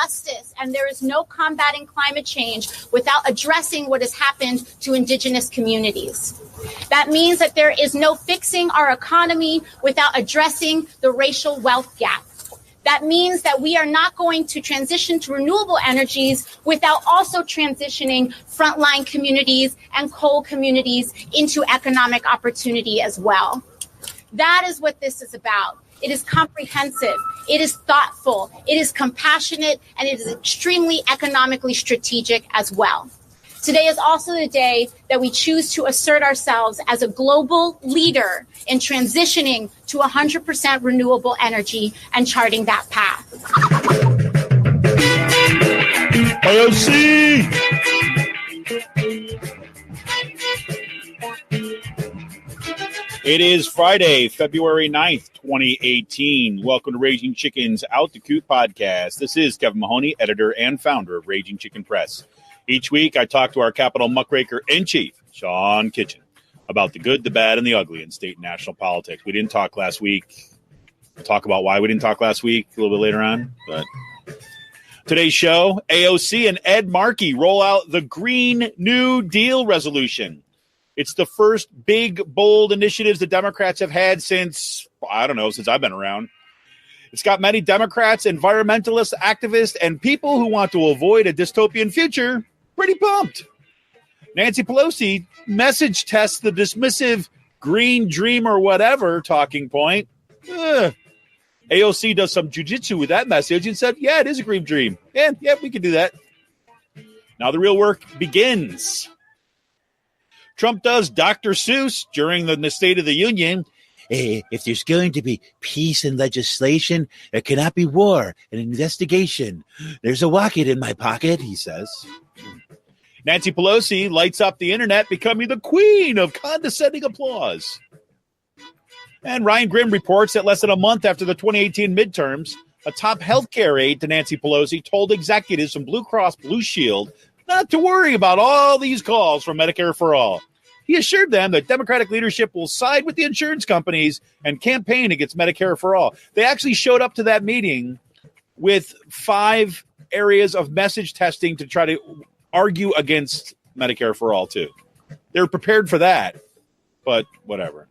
justice, and there is no combating climate change without addressing what has happened to indigenous communities. That means that there is no fixing our economy without addressing the racial wealth gap. That means that we are not going to transition to renewable energies without also transitioning frontline communities and coal communities into economic opportunity as well. That is what this is about. It is comprehensive, it is thoughtful, it is compassionate, and it is extremely economically strategic as well. Today is also the day that we choose to assert ourselves as a global leader in transitioning to 100% renewable energy and charting that path. AOC! It is Friday, February 9th, 2018. Welcome to Raging Chicken's Out the Coop podcast. This is Kevin Mahoney, editor and founder of Raging Chicken Press. Each week, I talk to our Capitol muckraker in chief, Sean Kitchen, about the good, the bad, and the ugly in state and national politics. We didn't talk last week. We'll talk about why we didn't talk last week a little bit later on. But today's show, AOC and Ed Markey roll out the Green New Deal resolution. It's the first big, bold initiatives the Democrats have had since I've been around. It's got many Democrats, environmentalists, activists, and people who want to avoid a dystopian future pretty pumped. Nancy Pelosi message tests the dismissive green dream or whatever talking point. AOC does some jujitsu with that message and said, yeah, it is a green dream. Yeah, we can do that. Now the real work begins. Trump does Dr. Seuss during the State of the Union. If there's going to be peace and legislation, there cannot be war and investigation. There's a rocket in my pocket, he says. Nancy Pelosi lights up the internet, becoming the queen of condescending applause. And Ryan Grimm reports that less than a month after the 2018 midterms, a top healthcare aide to Nancy Pelosi told executives from Blue Cross Blue Shield not to worry about all these calls from Medicare for All. He assured them that Democratic leadership will side with the insurance companies and campaign against Medicare for All. They actually showed up to that meeting with 5 areas of message testing to try to argue against Medicare for All, too. They were prepared for that, but whatever.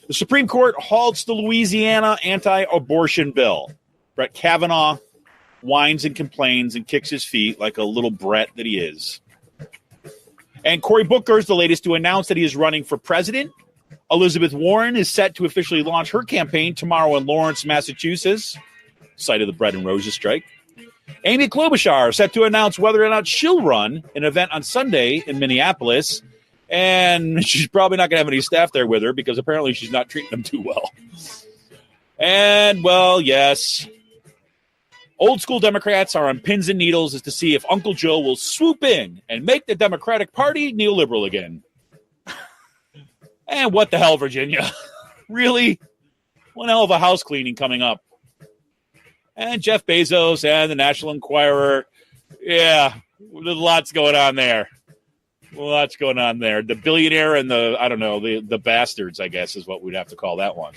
The Supreme Court halts the Louisiana anti-abortion bill. Brett Kavanaugh whines and complains and kicks his feet like a little brat that he is. And Cory Booker is the latest to announce that he is running for president. Elizabeth Warren is set to officially launch her campaign tomorrow in Lawrence, Massachusetts, site of the Bread and Roses strike. Amy Klobuchar set to announce whether or not she'll run an event on Sunday in Minneapolis. And she's probably not going to have any staff there with her because apparently she's not treating them too well. And, well, yes, old school Democrats are on pins and needles as to see if Uncle Joe will swoop in and make the Democratic Party neoliberal again. And what the hell, Virginia? Really? One hell of a house cleaning coming up. And Jeff Bezos and the National Enquirer. Yeah, there's lots going on there. Lots going on there. The billionaire and the bastards, I guess, is what we'd have to call that one.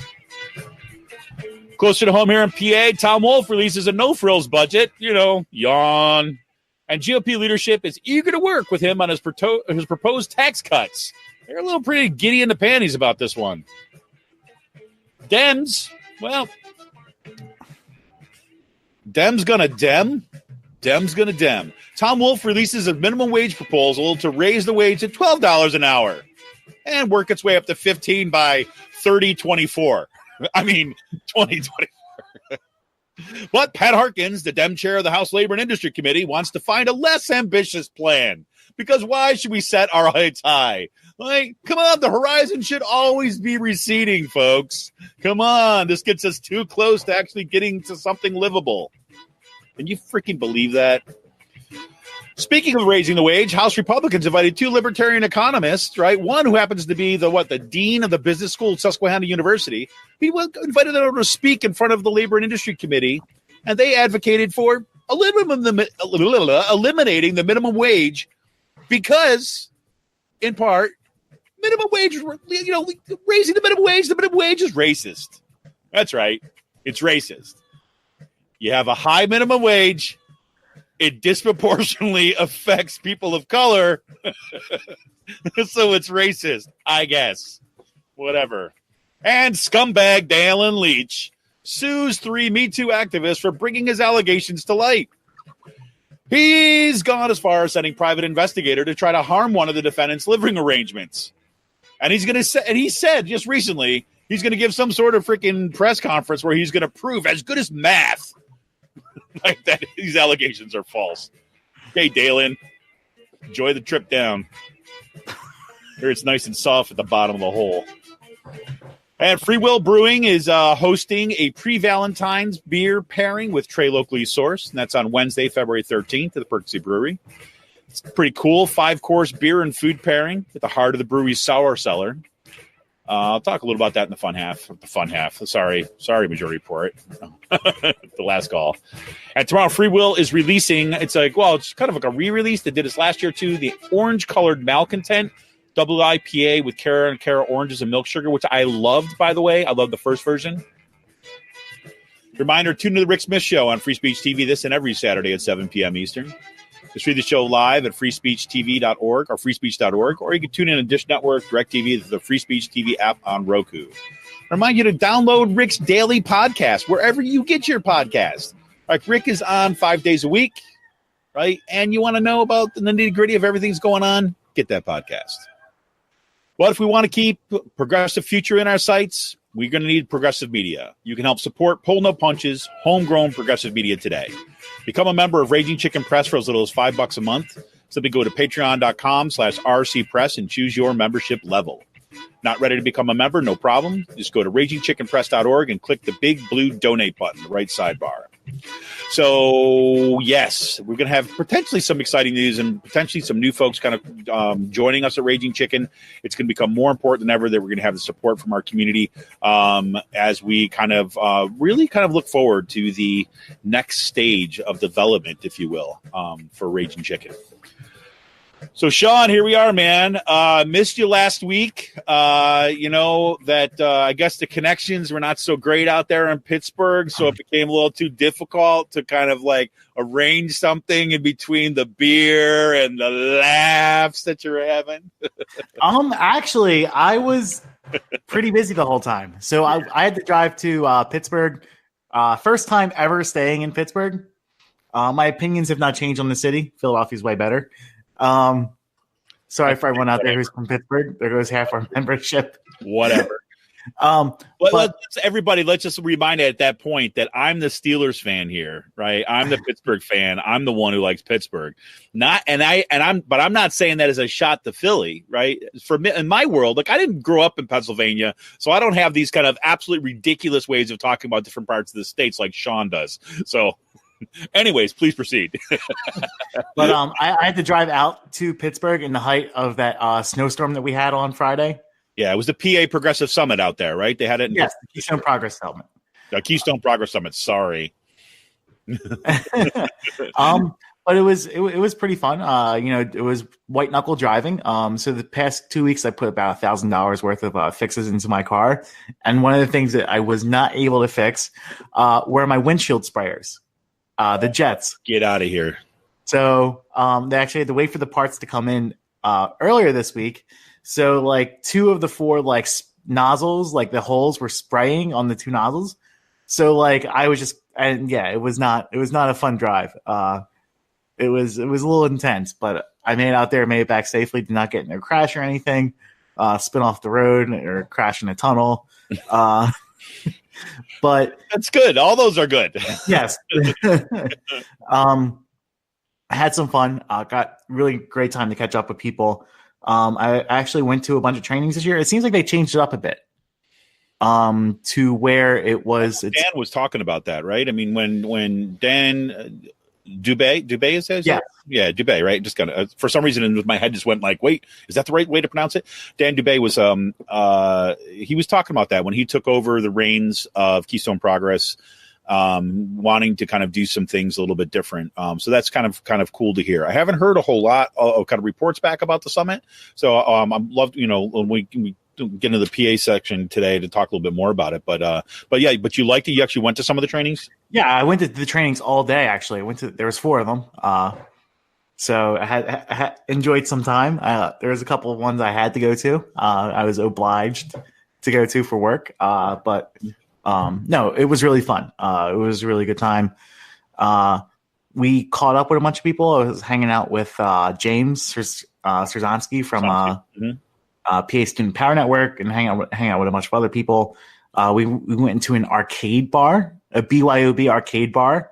Closer to home here in PA, Tom Wolf releases a no-frills budget. Yawn. And GOP leadership is eager to work with him on his proposed tax cuts. They're a little pretty giddy in the panties about this one. Dems gonna dem. Tom Wolf releases a minimum wage proposal to raise the wage to $12 an hour and work its way up to $15 by 2024. 2024. But Pat Harkins, the Dem chair of the House Labor and Industry Committee, wants to find a less ambitious plan. Because why should we set our heights high? Come on, the horizon should always be receding, folks. Come on, this gets us too close to actually getting to something livable. Can you freaking believe that? Speaking of raising the wage, House Republicans invited 2 libertarian economists, right? One who happens to be the dean of the business school at Susquehanna University. He invited them over to speak in front of the Labor and Industry Committee, and they advocated for eliminating the minimum wage because, in part, minimum wage, raising the minimum wage is racist. That's right. It's racist. You have a high minimum wage. It disproportionately affects people of color. So it's racist, I guess. Whatever. And scumbag Dallin Leach sues 3 Me Too activists for bringing his allegations to light. He's gone as far as sending private investigator to try to harm one of the defendant's living arrangements. And he's going to say, and he said just recently, he's going to give some sort of freaking press conference where he's going to prove as good as math like that these allegations are false. Okay, Dallin, enjoy the trip down. Here it's nice and soft at the bottom of the hole. And Free Will Brewing is hosting a pre-Valentine's beer pairing with Trey Locally Sourced, and that's on Wednesday, February 13th at the Perksy Brewery. It's pretty cool. 5-course beer and food pairing at the heart of the brewery's sour cellar. I'll talk a little about that in the fun half. Sorry, Majority Report. The last call. And tomorrow, Free Will is releasing. It's kind of like a re-release. They did this last year too. The orange-colored Malcontent double IPA with Cara oranges and milk sugar, which I loved, by the way. I love the first version. Reminder: tune to the Rick Smith Show on Free Speech TV this and every Saturday at 7 p.m. Eastern. Just read the show live at freespeechtv.org or freespeech.org, or you can tune in on Dish Network, DirecTV, the Free Speech TV app on Roku. Remind you to download Rick's daily podcast wherever you get your podcast. Like Rick is on 5 days a week, right? And you want to know about the nitty-gritty of everything's going on? Get that podcast. Well, if we want to keep progressive future in our sights, we're going to need progressive media. You can help support Pull No Punches, homegrown progressive media today. Become a member of Raging Chicken Press for as little as $5 a month. Simply go to patreon.com/rcpress and choose your membership level. Not ready to become a member? No problem. Just go to ragingchickenpress.org and click the big blue donate button, the right sidebar. So, yes, we're going to have potentially some exciting news and potentially some new folks kind of joining us at Raging Chicken. It's going to become more important than ever that we're going to have the support from our community as we kind of really kind of look forward to the next stage of development, if you will, for Raging Chicken. So, Sean, here we are, man. Missed you last week. I guess the connections were not so great out there in Pittsburgh, so it became a little too difficult to kind of like arrange something in between the beer and the laughs that you're having. Actually, I was pretty busy the whole time. So I had to drive to Pittsburgh. First time ever staying in Pittsburgh. My opinions have not changed on the city. Philadelphia's way better. Sorry for everyone out there who's from Pittsburgh. There goes half our membership. Whatever. Let's just remind it at that point that I'm the Steelers fan here, right? I'm the Pittsburgh fan. I'm the one who likes Pittsburgh. But I'm not saying that as a shot to Philly, right? For me, in my world, like I didn't grow up in Pennsylvania, so I don't have these kind of absolutely ridiculous ways of talking about different parts of the states like Sean does. So. Anyways, please proceed. But I had to drive out to Pittsburgh in the height of that snowstorm that we had on Friday. Yeah, it was the PA Progressive Summit out there, right? They had it. Yes, the Keystone Progress Summit. The Keystone Progress Summit. Sorry. But it was pretty fun. It was white knuckle driving. So the past 2 weeks, I put about $1,000 worth of fixes into my car, and one of the things that I was not able to fix were my windshield sprayers. The Jets. Get out of here. So they actually had to wait for the parts to come in earlier this week. So like 2 of the 4 like nozzles, like the holes were spraying on the 2 nozzles. So like I was just, and yeah, it was not a fun drive. It was a little intense, but I made it out there, made it back safely, did not get in a crash or anything, spin off the road or crash in a tunnel. But that's good. All those are good. Yes. I had some fun. Got really great time to catch up with people. I actually went to a bunch of trainings this year. It seems like they changed it up a bit. To where it was. Dan was talking about that, right? I mean, when Dan Dubé is his? Yeah, Dubé, right? Just kind of for some reason in my head just went like, wait, is that the right way to pronounce it? Dan Dubé was he was talking about that when he took over the reins of Keystone Progress, wanting to kind of do some things a little bit different. So that's kind of cool to hear. I haven't heard a whole lot of kind of reports back about the summit. So I'm loved, when we get into the PA section today to talk a little bit more about it. But yeah, but you liked it. You actually went to some of the trainings. Yeah, I went to the trainings all day. Actually, there was 4 of them. So I had enjoyed some time. There was a couple of ones I had to go to. I was obliged to go to for work. But no, it was really fun. It was a really good time. We caught up with a bunch of people. I was hanging out with James Szerzanski from PA Student Power Network, and hang out with a bunch of other people. We went into an arcade bar, a BYOB arcade bar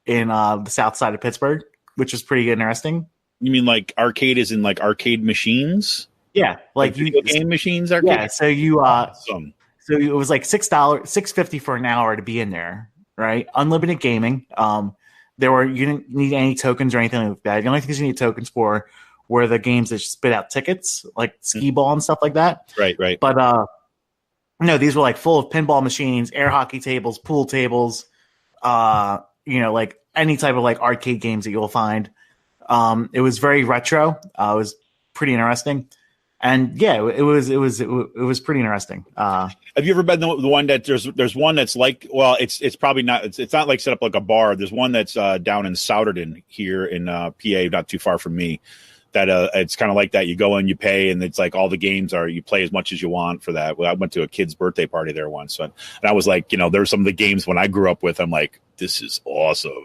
in the south side of Pittsburgh, which was pretty interesting. You mean like arcade is in like arcade machines? Yeah, like video game machines. Arcade? Yeah, so you awesome. So it was like $6.50 for an hour to be in there, right? Unlimited gaming. You didn't need any tokens or anything like that. The only things you need tokens for were the games that spit out tickets, like skee ball and stuff like that. Right. But no, these were like full of pinball machines, air hockey tables, pool tables, like any type of like arcade games that you'll find. It was very retro. It was pretty interesting. And yeah, it was pretty interesting. Have you ever been the one that there's one that's like, well, it's probably not, it's not like set up like a bar. There's one that's down in Souderton here in PA, not too far from me. That it's kind of like that. You go in, you pay, and it's like all the games are, you play as much as you want for that. Well, I went to a kid's birthday party there once, and I was like, there's some of the games when I grew up with. I'm like, this is awesome.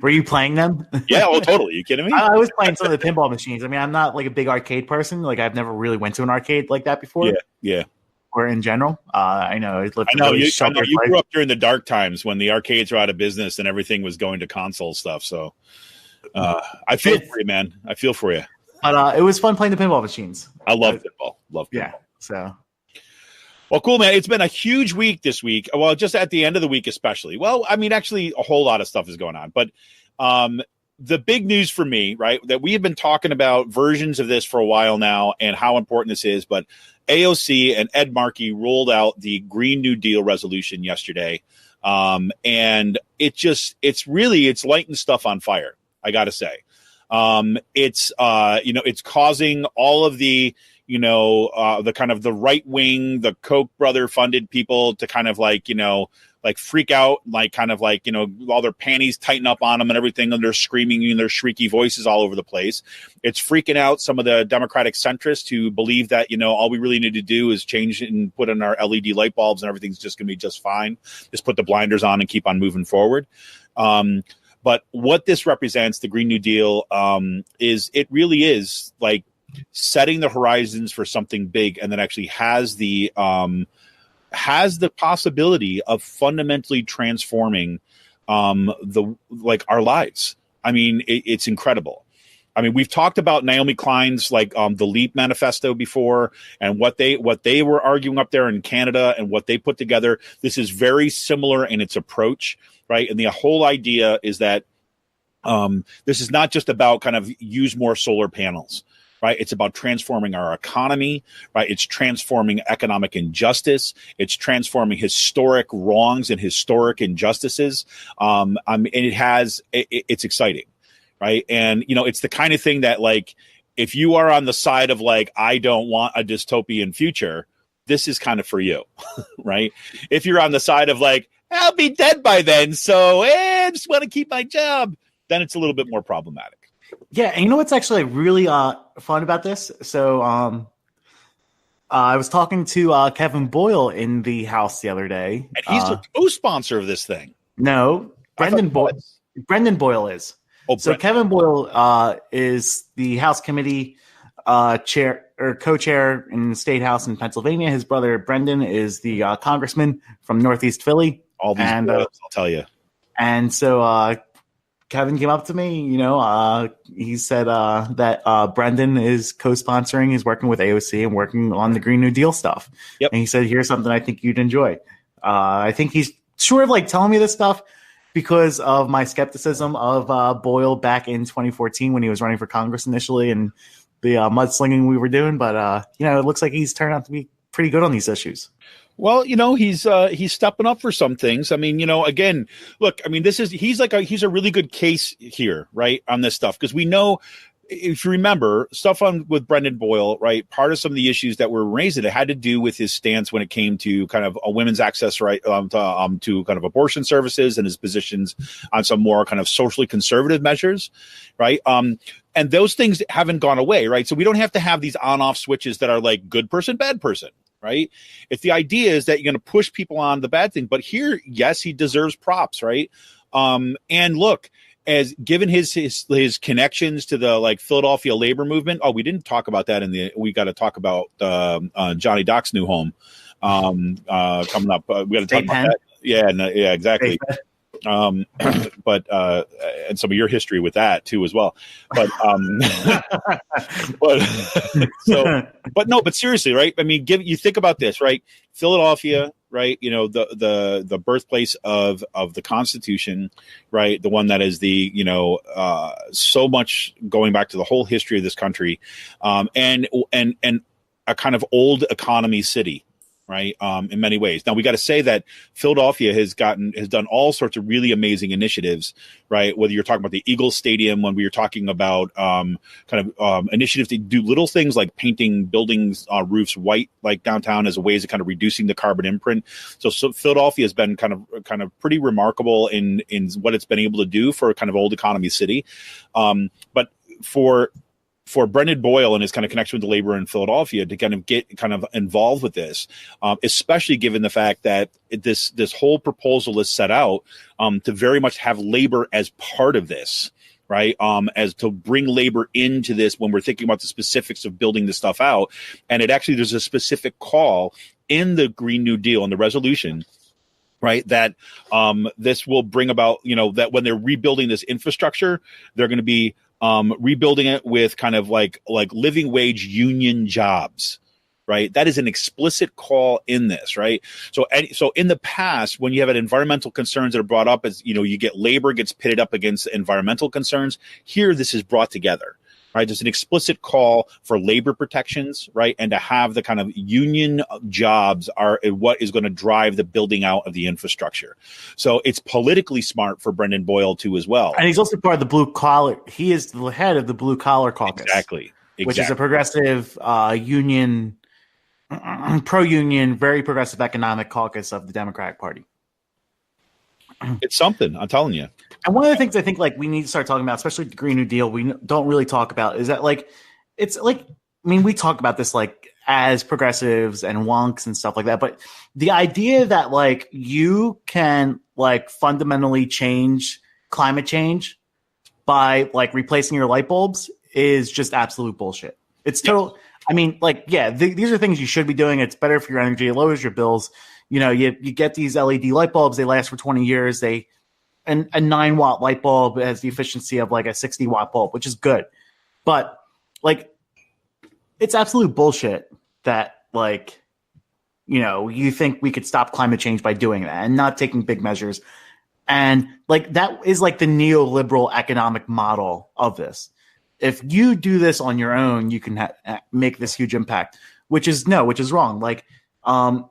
Were you playing them? Yeah, oh, totally. You kidding me? I was playing some of the pinball machines. I mean, I'm not like a big arcade person. Like, I've never really went to an arcade like that before. Yeah. Or in general, I know. You grew up during the dark times when the arcades were out of business and everything was going to console stuff. So I feel for you, man. I feel for you. But it was fun playing the pinball machines. I love pinball. Yeah. So. Well, cool, man. It's been a huge week this week. Well, just at the end of the week, especially. Well, I mean, actually, a whole lot of stuff is going on. But the big news for me, right, that we have been talking about versions of this for a while now and how important this is. But AOC and Ed Markey rolled out the Green New Deal resolution yesterday. And it's lighting stuff on fire, I got to say. It's causing all of the, the kind of the right wing, the Koch brother funded people to kind of like freak out, like kind of like, all their panties tighten up on them and everything. And they're screaming in their shrieky voices all over the place. It's freaking out some of the Democratic centrists who believe that, all we really need to do is change it and put in our LED light bulbs and everything's just going to be just fine. Just put the blinders on and keep on moving forward. But what this represents, the Green New Deal, is it really is like setting the horizons for something big, and that actually has the possibility of fundamentally transforming our lives. I mean, it's incredible. I mean, we've talked about Naomi Klein's the LEAP manifesto before, and what they were arguing up there in Canada and what they put together. This is very similar in its approach, right? And the whole idea is that this is not just about kind of use more solar panels, right? It's about transforming our economy, right? It's transforming economic injustice. It's transforming historic wrongs and historic injustices. And it's exciting, right? And, it's the kind of thing that if you are on the side of I don't want a dystopian future, this is kind of for you, right? If you're on the side of I'll be dead by then, so I just want to keep my job, then it's a little bit more problematic. Yeah, and you know what's actually really fun about this? So I was talking to Kevin Boyle in the House the other day. And he's a co-sponsor of this thing. No, Brendan Boyle is. Oh, so Kevin Boyle is the House Committee chair or co-chair in the State House in Pennsylvania. His brother Brendan is the congressman from Northeast Philly. All these I'll tell you. And so Kevin came up to me, he said that Brendan is co-sponsoring, he's working with AOC and working on the Green New Deal stuff. Yep. And he said, here's something I think you'd enjoy. I think he's sort of telling me this stuff because of my skepticism of Boyle back in 2014 when he was running for Congress initially and the mudslinging we were doing. But, it looks like he's turned out to be pretty good on these issues. Well, he's stepping up for some things. I mean, again, look, I mean, he's a really good case here, right, on this stuff, because we know if you remember stuff with Brendan Boyle, right? Part of some of the issues that were raised, it had to do with his stance when it came to kind of a women's access right to kind of abortion services and his positions on some more kind of socially conservative measures, right? And those things haven't gone away, right? So we don't have to have these on-off switches that are like good person, bad person, right? If the idea is that you're going to push people on the bad thing, but here, yes, he deserves props, right? And look, as given his connections to the like Philadelphia labor movement. Oh, we didn't talk about that we got to talk about Johnny Doc's new home coming up. We got to talk about that. Yeah, yeah, exactly. But and some of your history with that too as well. But but seriously, right? I mean, you think about this, right? Philadelphia, right? You know, the birthplace of the Constitution, right? The one that is so much going back to the whole history of this country, and a kind of old economy city. Right. In many ways. Now we got to say that Philadelphia has done all sorts of really amazing initiatives, right? Whether you're talking about the Eagles Stadium, when we were talking about initiatives to do little things like painting buildings roofs white, like downtown, as a ways of kind of reducing the carbon imprint. So Philadelphia has been kind of pretty remarkable in what it's been able to do for a kind of old economy city. But for Brendan Boyle and his kind of connection with the labor in Philadelphia to kind of get kind of involved with this, especially given the fact that this whole proposal is set out to very much have labor as part of this, right? As to bring labor into this when we're thinking about the specifics of building this stuff out. And there's a specific call in the Green New Deal and the resolution, right, that this will bring about, that when they're rebuilding this infrastructure, they're going to be rebuilding it with kind of like living wage union jobs, right? That is an explicit call in this, right? So in the past, when you have environmental concerns that are brought up, as you get labor gets pitted up against environmental concerns. Here, this is brought together, right? There's an explicit call for labor protections, right? And to have the kind of union jobs are what is going to drive the building out of the infrastructure. So it's politically smart for Brendan Boyle too, as well. And he's also part of the blue collar. He is the head of the Blue Collar Caucus. Exactly. Which is a progressive union, pro-union, very progressive economic caucus of the Democratic Party. It's something, I'm telling you. And one of the things I think we need to start talking about, especially the Green New Deal, we don't really talk about is that we talk about this as progressives and wonks and stuff like that. But the idea that you can fundamentally change climate change by replacing your light bulbs is just absolute bullshit. It's total. I mean, these are things you should be doing. It's better for your energy. It lowers your bills. You get these LED light bulbs. They last for 20 years. A 9-watt light bulb has the efficiency of a 60-watt bulb, which is good. But it's absolute bullshit that you think we could stop climate change by doing that and not taking big measures. And that is the neoliberal economic model of this. If you do this on your own, you can make this huge impact, which is wrong.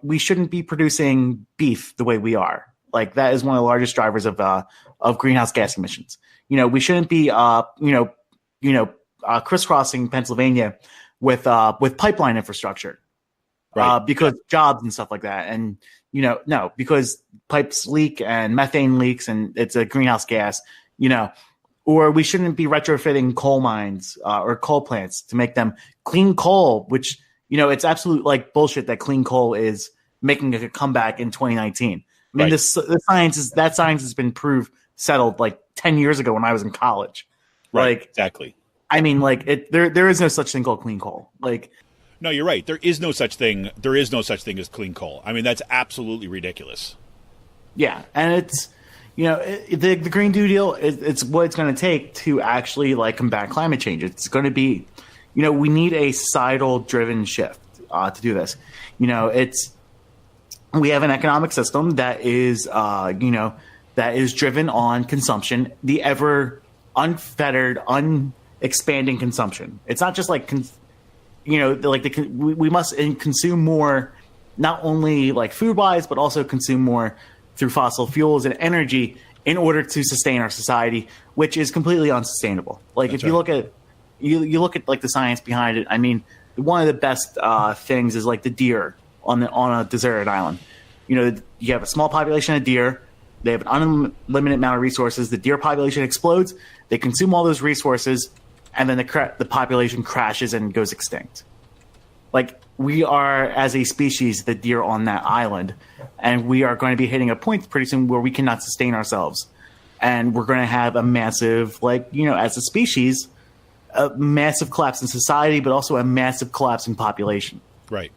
We shouldn't be producing beef the way we are. That is one of the largest drivers of greenhouse gas emissions. We shouldn't be crisscrossing Pennsylvania with pipeline infrastructure, right? Because jobs and stuff like that. And no, because pipes leak and methane leaks and it's a greenhouse gas. Or we shouldn't be retrofitting coal mines or coal plants to make them clean coal, which, it's absolute bullshit that clean coal is making a comeback in 2019. I mean, right. That science has been settled 10 years ago when I was in college. Right. Exactly. I mean, there is no such thing called clean coal. No, you're right. There is no such thing. There is no such thing as clean coal. I mean, that's absolutely ridiculous. Yeah. And it's, the Green New Deal, it's what it's going to take to actually combat climate change. It's going to be, we need a societal driven shift to do this. We have an economic system that is, that is driven on consumption, the ever unfettered, unexpanding consumption. It's not just we must consume more, not only food wise, but also consume more through fossil fuels and energy in order to sustain our society, which is completely unsustainable. If you look at you look at like the science behind it. I mean, one of the best things is like the deer on a deserted island. You know, you have a small population of deer. They have an unlimited amount of resources. The deer population explodes. They consume all those resources, and then the population crashes and goes extinct. Like, we are, as a species, the deer on that island, and we are going to be hitting a point pretty soon where we cannot sustain ourselves. And we're going to have a massive, like, you know, as a species, a massive collapse in society, but also a massive collapse in population. Right.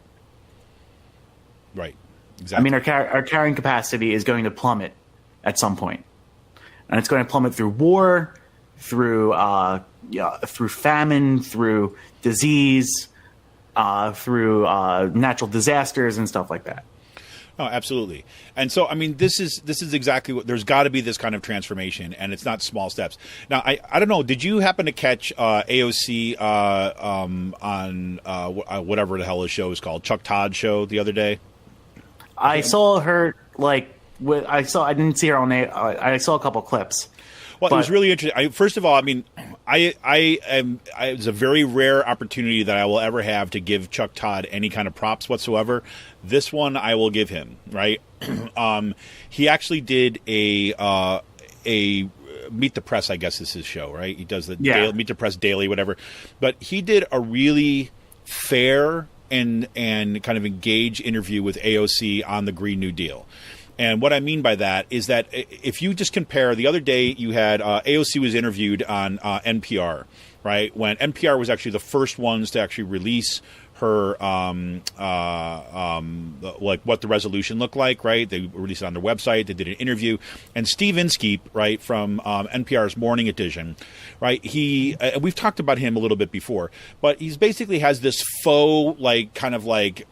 Right. Exactly. I mean, our carrying capacity is going to plummet at some point, and it's going to plummet through war, through famine, through disease, through natural disasters and stuff like that. Oh, absolutely. And so, I mean, this is exactly what, there's got to be this kind of transformation, and it's not small steps. Now, I don't know, did you happen to catch AOC on whatever the hell his show is called, Chuck Todd show the other day? I saw her, like, I didn't see her on I saw a couple clips. Well, it was really interesting. First of all, I mean, it's a very rare opportunity that I will ever have to give Chuck Todd any kind of props whatsoever. This one I will give him, right? He actually did a Meet the Press, I guess is his show, right? He does the Meet the Press Daily, whatever. But he did a really fair and kind of engaged interview with AOC on the Green New Deal. And what I mean by that is that if you just compare, the other day you had AOC was interviewed on NPR, right? When NPR was actually the first ones to actually release her, like what the resolution looked like, right? They released it on their website. They did an interview, and Steve Inskeep, right, from NPR's Morning Edition, right? He we've talked about him a little bit before, but he's basically has this faux, like kind of like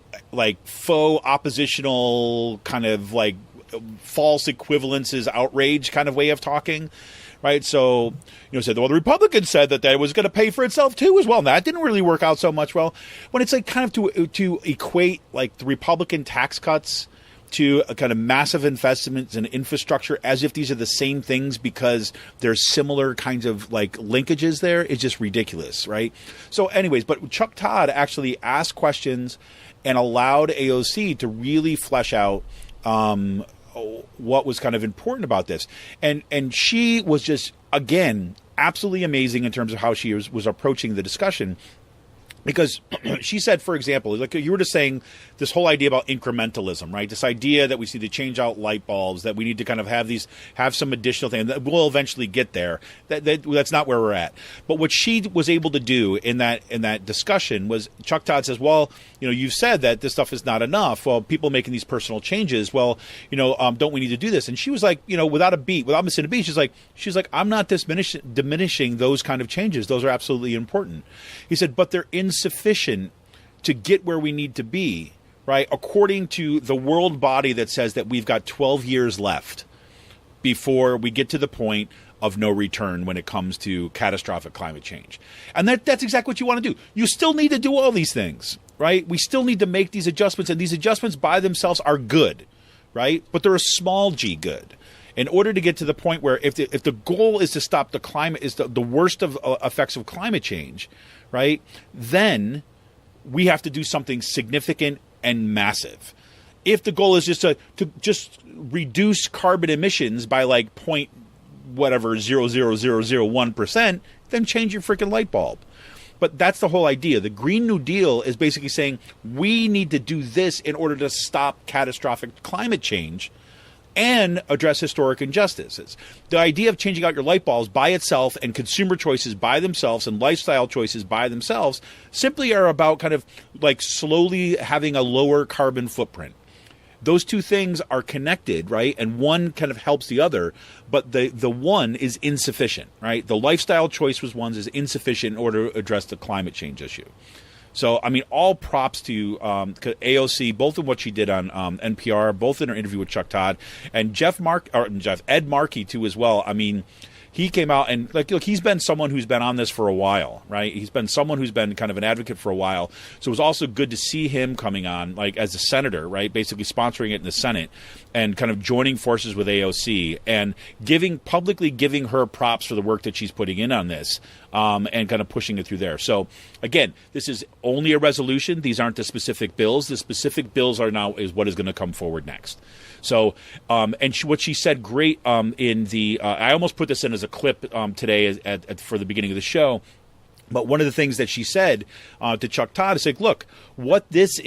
faux oppositional kind of like false equivalences, outrage kind of way of talking. Right, so said, well, the Republicans said that was going to pay for itself too, as well. And that didn't really work out so much. Well, when it's like kind of to equate like the Republican tax cuts to a kind of massive investments in infrastructure as if these are the same things because there's similar kinds of like linkages there is just ridiculous, right? So, anyways, but Chuck Todd actually asked questions and allowed AOC to really flesh out what was kind of important about this. And she was just, again, absolutely amazing in terms of how she was approaching the discussion. Because she said, for example, like you were just saying, this whole idea about incrementalism, right? This idea that we need to change out light bulbs, that we need to kind of have some additional thing that we'll eventually get there. That's not where we're at. But what she was able to do in that discussion was, Chuck Todd says, well, you've said that this stuff is not enough. Well, people making these personal changes, well, don't we need to do this? And she was like, without missing a beat, she's like, I'm not diminishing those kind of changes. Those are absolutely important. He said, but they're insufficient to get where we need to be, right? According to the world body that says that we've got 12 years left before we get to the point of no return when it comes to catastrophic climate change. And that's exactly what you want to do. You still need to do all these things, right? We still need to make these adjustments, and these adjustments by themselves are good, right? But they're a small g good. In order to get to the point where if the goal is to stop the climate, is the worst of effects of climate change, right, then we have to do something significant and massive. If the goal is just to just reduce carbon emissions by like 0.0001%, then change your freaking light bulb. But that's the whole idea. The Green New Deal is basically saying we need to do this in order to stop catastrophic climate change and address historic injustices. The idea of changing out your light bulbs by itself and consumer choices by themselves and lifestyle choices by themselves simply are about kind of like slowly having a lower carbon footprint. Those two things are connected, right? And one kind of helps the other, but the one is insufficient, right? The lifestyle choice is insufficient in order to address the climate change issue. So, I mean, all props to AOC, both in what she did on NPR, both in her interview with Chuck Todd, and Ed Markey, too, as well. I mean, he came out and like, look, he's been someone who's been on this for a while, right? He's been someone who's been kind of an advocate for a while. So it was also good to see him coming on, like as a senator, right? Basically sponsoring it in the Senate and kind of joining forces with AOC and publicly giving her props for the work that she's putting in on this, and kind of pushing it through there. So again, this is only a resolution. These aren't the specific bills. The specific bills is what is going to come forward next. So, and what she said great in the, I almost put this in as a clip today for the beginning of the show. But one of the things that she said to Chuck Todd is like, look, what this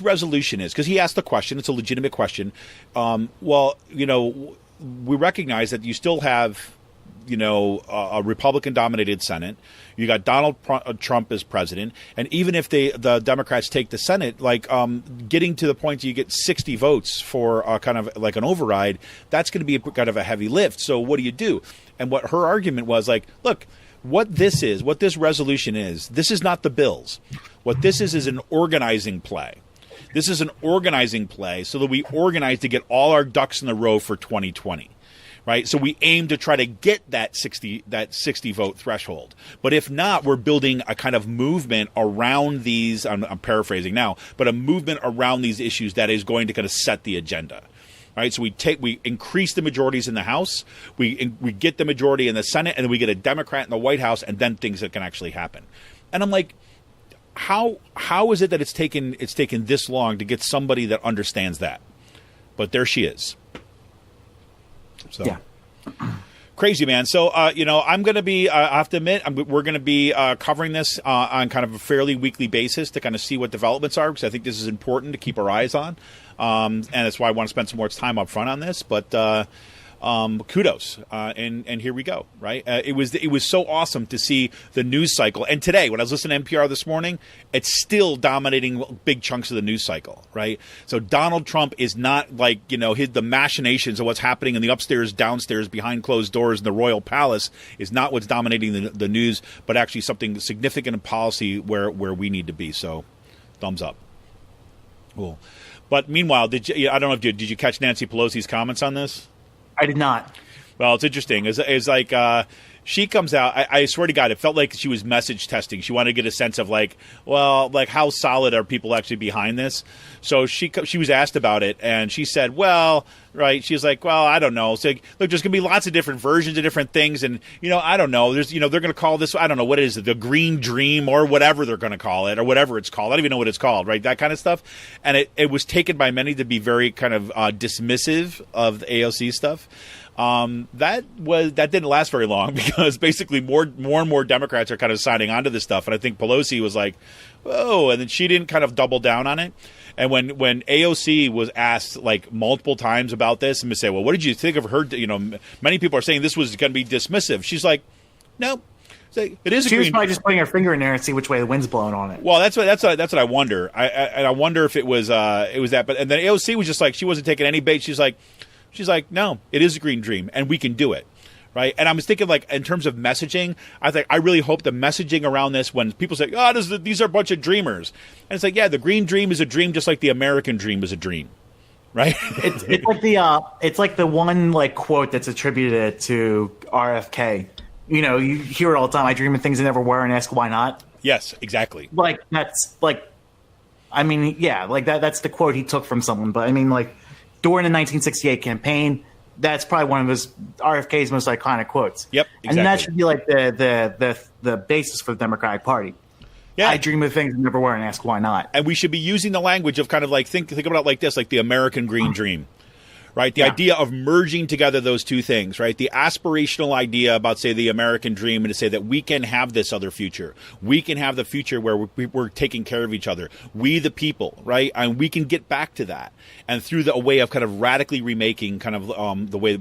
resolution is, because he asked the question, it's a legitimate question. Well, we recognize that you still have, a Republican-dominated Senate. You got Donald Trump as president, and even if the Democrats take the Senate, like getting to the point you get 60 votes for kind of like an override, that's going to be kind of a heavy lift. So what do you do? And what her argument was like, look, what this resolution is, this is not the bills. What this is an organizing play. This is an organizing play so that we organize to get all our ducks in a row for 2020. Right. So we aim to try to get that 60 vote threshold. But if not, we're building a kind of movement around these. I'm paraphrasing now, but a movement around these issues that is going to kind of set the agenda. Right. So we increase the majorities in the House. We get the majority in the Senate, and then we get a Democrat in the White House, and then things that can actually happen. And I'm like, how is it that it's taken this long to get somebody that understands that? But there she is. So yeah. Crazy, man. So, I'm going to be, I have to admit, we're going to be covering this on kind of a fairly weekly basis to kind of see what developments are, because I think this is important to keep our eyes on. And that's why I want to spend some more time up front on this. But kudos. And here we go. Right. It was so awesome to see the news cycle. And today, when I was listening to NPR this morning, it's still dominating big chunks of the news cycle. Right. So Donald Trump is not like, the machinations of what's happening in the upstairs, downstairs, behind closed doors in the Royal Palace is not what's dominating the news, but actually something significant in policy where we need to be. So thumbs up. Cool. But meanwhile, I don't know did you catch Nancy Pelosi's comments on this? I did not. Well, it's interesting. It's like she comes out. I swear to God, it felt like she was message testing. She wanted to get a sense of like how solid are people actually behind this. So she was asked about it, and she said, well, right. She's like, well, I don't know. So, look, there's going to be lots of different versions of different things, and I don't know. There's they're going to call this, I don't know what it is, the Green Dream or whatever they're going to call it, or whatever it's called. I don't even know what it's called, right? That kind of stuff. And it was taken by many to be very kind of dismissive of the AOC stuff. That didn't last very long, because basically more and more Democrats are kind of signing on to this stuff. And I think Pelosi was like, oh, and then she didn't kind of double down on it. And when AOC was asked like multiple times about this, and to say, well, what did you think of her? Many people are saying this was going to be dismissive. She's like, no. It is. She was probably just putting her finger in there and see which way the wind's blowing on it. Well, that's what I wonder. I wonder if it was that. But and then AOC was just like, she wasn't taking any bait. She's like, no, it is a green dream, and we can do it, right? And I was thinking, like, in terms of messaging, I really hope the messaging around this, when people say, oh, these are a bunch of dreamers, and it's like, yeah, the green dream is a dream, just like the American dream is a dream, right? It's like the one like quote that's attributed to RFK. You hear it all the time. I dream of things I never were, and ask why not. Yes, exactly. Like that's like, I mean, yeah, like that's the quote he took from someone. But I mean, like, during the 1968 campaign, that's probably one of his RFK's most iconic quotes. Yep, exactly. And that should be like the basis for the Democratic Party. Yeah. I dream of things I never were, and ask why not. And we should be using the language of kind of like think about it like this, like the American green dream. Right. The idea of merging together those two things, right? The aspirational idea about, say, the American dream, and to say that we can have this other future. We can have the future where we're taking care of each other. We, the people, right? And we can get back to that. And through a way of kind of radically remaking kind of the way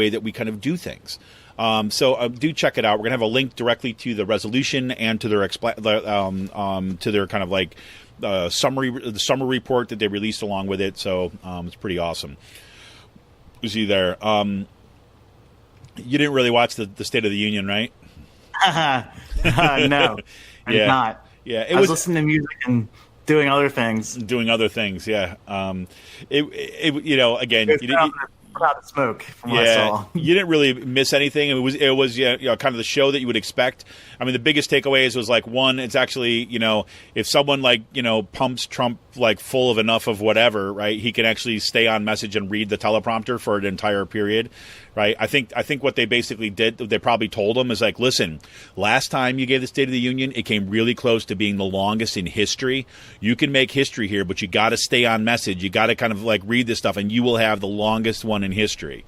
that we kind of do things. So do check it out. We're going to have a link directly to the resolution and to their to their kind of like the summer report that they released along with it. So it's pretty awesome. Was he there? You didn't really watch the State of the Union, right? No, I did not. Yeah, I was listening to music and doing other things. Yeah. Again, cloud of smoke from what I Yeah, saw. you didn't really miss anything. It was kind of the show that you would expect. I mean, the biggest takeaways was like, one, it's actually, if someone like, pumps Trump like full of enough of whatever, right, he can actually stay on message and read the teleprompter for an entire period, right? I think what they basically did, they probably told him is like, listen, last time you gave the State of the Union, it came really close to being the longest in history. You can make history here, but you got to stay on message. You got to kind of like read this stuff, and you will have the longest one in history.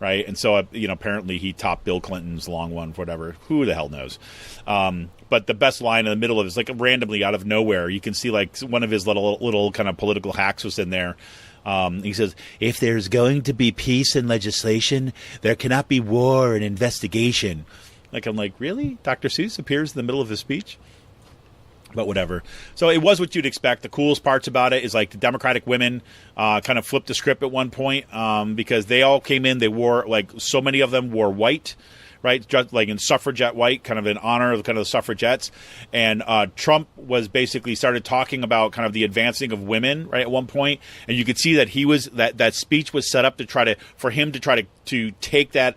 Right. And so, apparently he topped Bill Clinton's long one, whatever. Who the hell knows? But the best line in the middle of it is like randomly out of nowhere. You can see like one of his little kind of political hacks was in there. He says, if there's going to be peace and legislation, there cannot be war and investigation. Like, I'm like, really? Dr. Seuss appears in the middle of his speech? But whatever. So it was what you'd expect. The coolest parts about it is like the Democratic women kind of flipped the script at one point because they all came in. They wore like so many of them wore white, right? Just like in suffragette white, kind of in honor of kind of the suffragettes. And Trump was basically started talking about kind of the advancing of women, right, at one point. And you could see that he was that speech was set up to for him to try to take that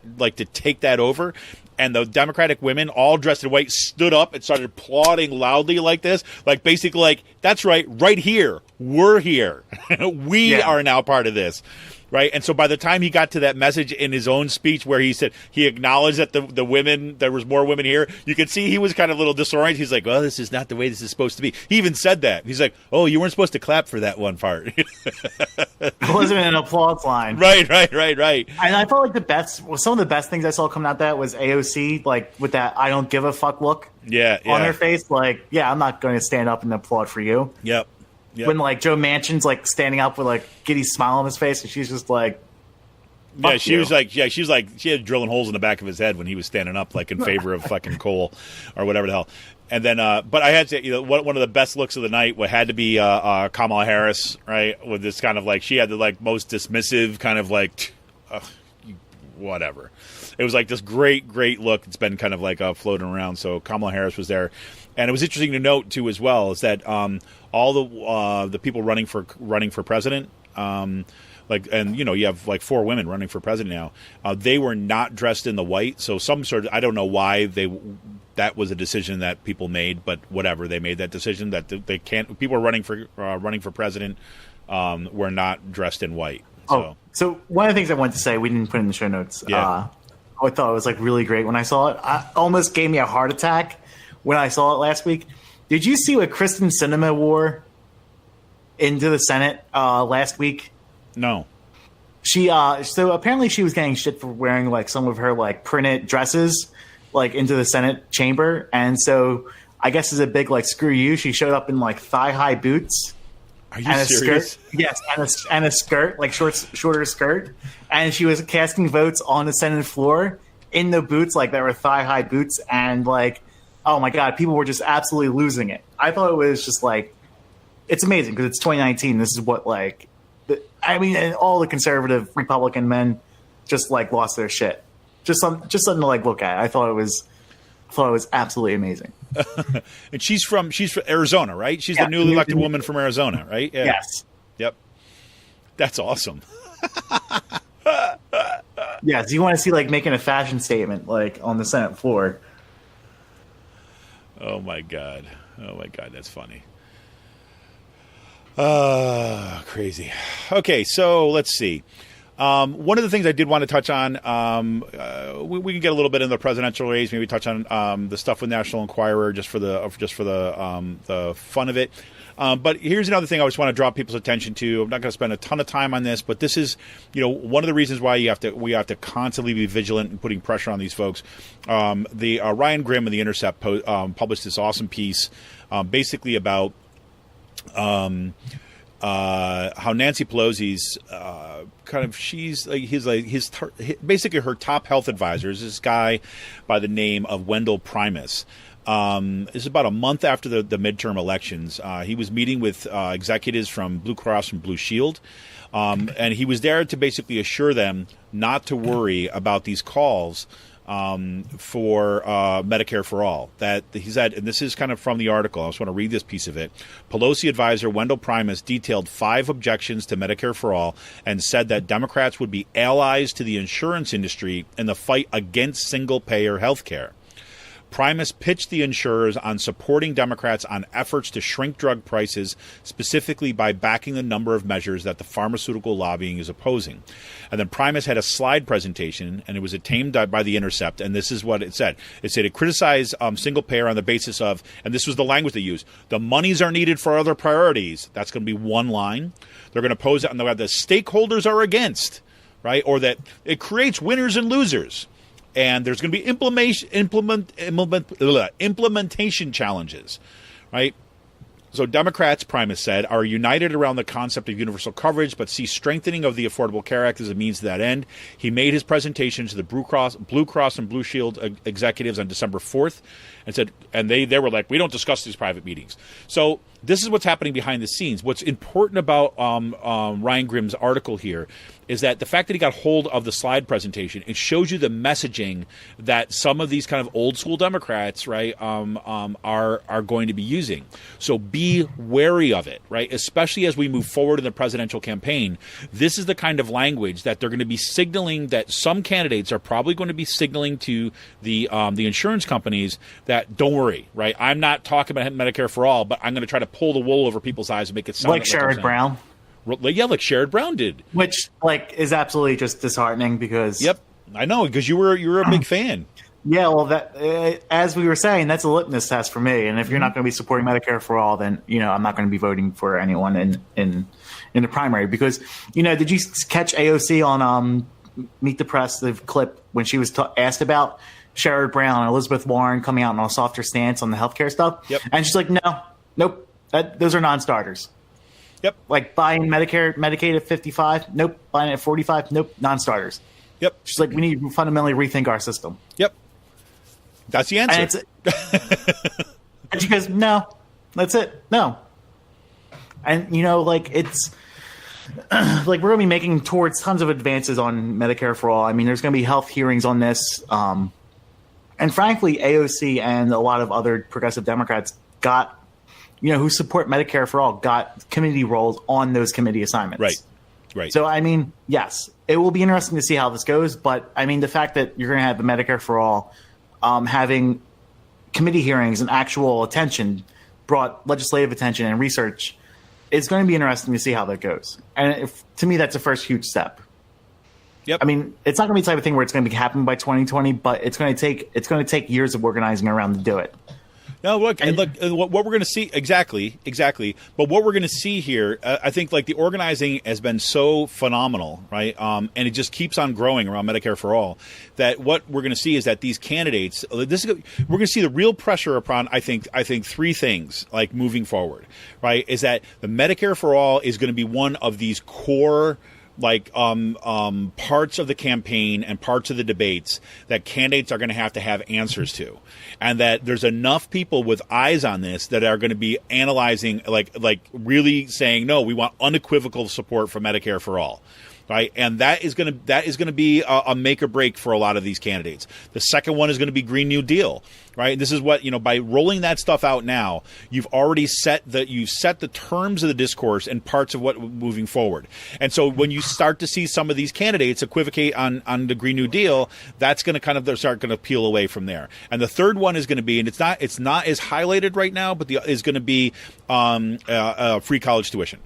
over. And the Democratic women, all dressed in white, stood up and started applauding loudly like this. Like, basically, like, that's right here. We're here. We are now part of this. Right? And so by the time he got to that message in his own speech where he said he acknowledged that the women, there was more women here, you could see he was kind of a little disoriented. He's like, well, this is not the way this is supposed to be. He even said that. He's like, oh, you weren't supposed to clap for that one part. It wasn't an applause line. Right. And I felt like some of the best things I saw coming out that was AOC, like with that I don't give a fuck look on her face. Like, yeah, I'm not going to stand up and applaud for you. Yep. When like Joe Manchin's like standing up with like giddy smile on his face, and she's just like, she was like, she had drilling holes in the back of his head when he was standing up, like in favor of fucking coal or whatever the hell. And then, but I had to, one of the best looks of the night had to be Kamala Harris, right? With this kind of like, she had the like most dismissive kind of like, whatever. It was like this great look. It's been kind of like floating around. So Kamala Harris was there. And it was interesting to note too, as well, is that all the people running for president, you have like 4 women running for president now. They were not dressed in the white. So I don't know why that was a decision that people made, but whatever, they made that decision that they can't. People running for president were not dressed in white. So one of the things I wanted to say, we didn't put in the show notes. Yeah. I thought it was like really great when I saw it. I almost gave me a heart attack when I saw it last week. Did you see what Kristen Sinema wore into the Senate last week? No. She so apparently she was getting shit for wearing like some of her like printed dresses like into the Senate chamber, and so I guess as a big like screw you, she showed up in like thigh-high boots. Are you serious? Skirt. Yes, and a skirt, like shorter skirt, and she was casting votes on the Senate floor in the boots, like that were thigh-high boots, and like, oh my god, people were just absolutely losing it. I thought it was just like, it's amazing because it's 2019. This is what like, and all the conservative Republican men just like lost their shit. Just something to like look at. I thought it was absolutely amazing. And she's from Arizona, right? She's the newly elected woman from Arizona, right? Yeah. Yes. Yep. That's awesome. Yeah. Do you want to see like making a fashion statement like on the Senate floor? Oh my god, that's funny. Crazy. Okay, so let's see. One of the things I did want to touch on, we can get a little bit in the presidential race, maybe touch on the stuff with National Enquirer just for the fun of it. But here's another thing I just want to draw people's attention to. I'm not going to spend a ton of time on this, but this is, one of the reasons why we have to constantly be vigilant and putting pressure on these folks. The Ryan Grim of The Intercept published this awesome piece, basically about how Nancy Pelosi's basically her top health advisor is this guy by the name of Wendell Primus. This is about a month after the midterm elections. He was meeting with executives from Blue Cross and Blue Shield, and he was there to basically assure them not to worry about these calls for Medicare for All. That he said, and this is kind of from the article, I just want to read this piece of it. Pelosi advisor Wendell Primus detailed 5 objections to Medicare for All and said that Democrats would be allies to the insurance industry in the fight against single-payer health care. Primus pitched the insurers on supporting Democrats on efforts to shrink drug prices, specifically by backing the number of measures that the pharmaceutical lobbying is opposing. And then Primus had a slide presentation, and it was obtained by The Intercept, and this is what it said. It said it criticized single payer on the basis of, and this was the language they used, the monies are needed for other priorities. That's going to be one line. They're going to pose it on the stakeholders are against, right? Or that it creates winners and losers. And there's going to be implementation challenges, right? So Democrats, Primus said, are united around the concept of universal coverage, but see strengthening of the Affordable Care Act as a means to that end. He made his presentation to the Blue Cross and Blue Shield executives on December 4th and said, and they were like, we don't discuss these private meetings. So this is what's happening behind the scenes. What's important about Ryan Grimm's article here is that the fact that he got hold of the slide presentation, it shows you the messaging that some of these kind of old school Democrats, right, are going to be using. So be wary of it, right? Especially as we move forward in the presidential campaign. This is the kind of language that they're going to be signaling, that some candidates are probably going to be signaling to the insurance companies that don't worry, right? I'm not talking about Medicare for All, but I'm going to try to pull the wool over people's eyes and make it sound like Sherrod Brown. Yeah, like Sherrod Brown did, which is absolutely just disheartening because. Yep, I know, because you're a big fan. Yeah, well, that as we were saying, that's a litmus test for me. And if you're not going to be supporting Medicare for All, then I'm not going to be voting for anyone in the primary. Because did you catch AOC on Meet the Press, the clip when she was asked about Sherrod Brown and Elizabeth Warren coming out on a softer stance on the healthcare stuff? Yep. And she's like, nope, those are non-starters. Yep. Like buying Medicaid at 55, nope. Buying it at 45, nope. Non-starters. Yep. She's like, we need to fundamentally rethink our system. Yep. That's the answer. And she goes, no, that's it. No. And, it's like we're going to be making towards tons of advances on Medicare for All. I mean, there's going to be health hearings on this. And frankly, AOC and a lot of other progressive Democrats who support Medicare for All got committee roles on those committee assignments. Right. So, I mean, yes, it will be interesting to see how this goes. But, I mean, the fact that you're going to have the Medicare for All having committee hearings and actual attention, brought legislative attention and research, it's going to be interesting to see how that goes. And to me, that's the first huge step. Yep. I mean, it's not going to be the type of thing where it's going to be happening by 2020, but it's going to take years of organizing around to do it. No, look, what we're going to see exactly. But what we're going to see here, I think, like the organizing has been so phenomenal, right? And it just keeps on growing around Medicare for All. That what we're going to see is that these candidates, we're going to see the real pressure upon. I think 3 things like moving forward, right? Is that the Medicare for All is going to be one of these core parts of the campaign and parts of the debates that candidates are going to have answers to, and that there's enough people with eyes on this that are going to be analyzing, like really saying, no, we want unequivocal support for Medicare for All. Right, and that is going to be a make or break for a lot of these candidates. The second one is going to be Green New Deal, right? This is what by rolling that stuff out now, you've already set the terms of the discourse and parts of what moving forward. And so when you start to see some of these candidates equivocate on the Green New Deal, that's going to start to peel away from there. And the third one is going to be, and it's not as highlighted right now, but is going to be free college tuition.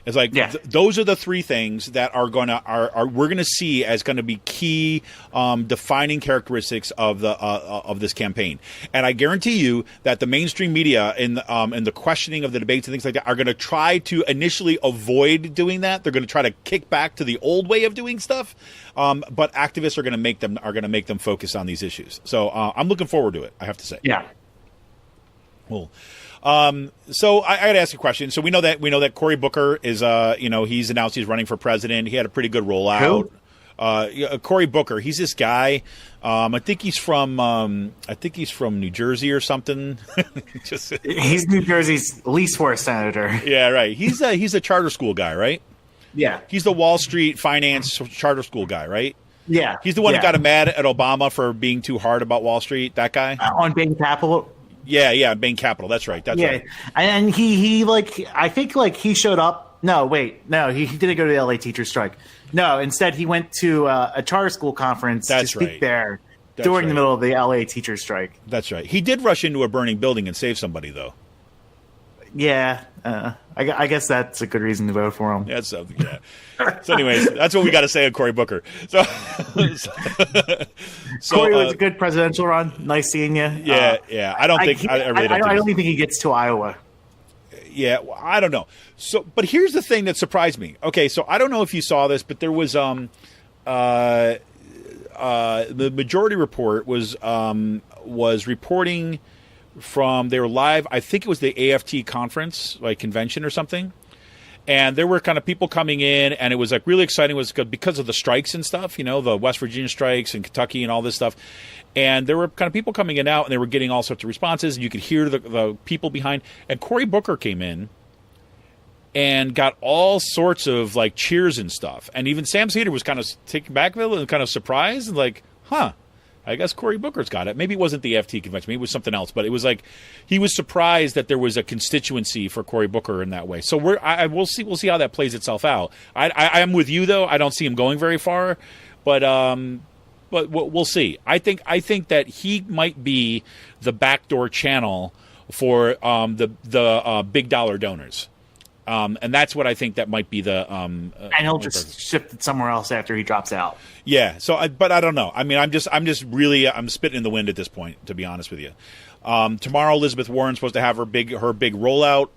It's like those are the 3 things that we're going to see as going to be key defining characteristics of this campaign. And I guarantee you that the mainstream media in the questioning of the debates and things like that are going to try to initially avoid doing that. They're going to try to kick back to the old way of doing stuff. But activists are going to make them focus on these issues. So I'm looking forward to it, I have to say. Yeah. Cool. So I got to ask you a question. So we know that Cory Booker is, he's announced he's running for president. He had a pretty good rollout. Cory Booker, he's this guy. I think he's from New Jersey or something. He's New Jersey's least worst senator. Yeah, right. He's a charter school guy, right? Yeah. He's the Wall Street finance charter school guy, right? Yeah, He's the one yeah. that got mad at Obama for being too hard about Wall Street. That guy. On Bain Capital. Yeah, Bain Capital. That's right. That's right. And he like, I think like he showed up. No, wait, no, he didn't go to the LA teacher strike. No, instead he went to a charter school conference to speak there during the middle of the LA teacher strike. That's right. He did rush into a burning building and save somebody, though. Yeah, I guess that's a good reason to vote for him. Yeah. So anyways, that's what we got to say on Cory Booker. So Cory was a good presidential run. Nice seeing you. Yeah. I don't think I really don't. I don't think he gets to Iowa. Yeah, well, I don't know. So, but here's the thing that surprised me. Okay, so I don't know if you saw this, but there was the Majority Report was reporting from, they were live. I think it was the AFT conference, like convention or something. And there were kind of people coming in, and it was like really exciting. It was because of the strikes and stuff, the West Virginia strikes and Kentucky and all this stuff. And there were kind of people coming in and out, and they were getting all sorts of responses. And you could hear the people behind. And Cory Booker came in and got all sorts of like cheers and stuff. And even Sam Seder was kind of taken back with it and kind of surprised, and like, I guess Cory Booker's got it. Maybe it wasn't the FT convention. Maybe it was something else. But it was like he was surprised that there was a constituency for Cory Booker in that way. So we'll see how that plays itself out. I am with you though. I don't see him going very far, but we'll see. I think that he might be the backdoor channel for the big dollar donors. And that's what I think that might be the. And he'll just shift it somewhere else after he drops out. Yeah. So, but I don't know. I mean, I'm spitting in the wind at this point, to be honest with you. Tomorrow, Elizabeth Warren's supposed to have her big rollout.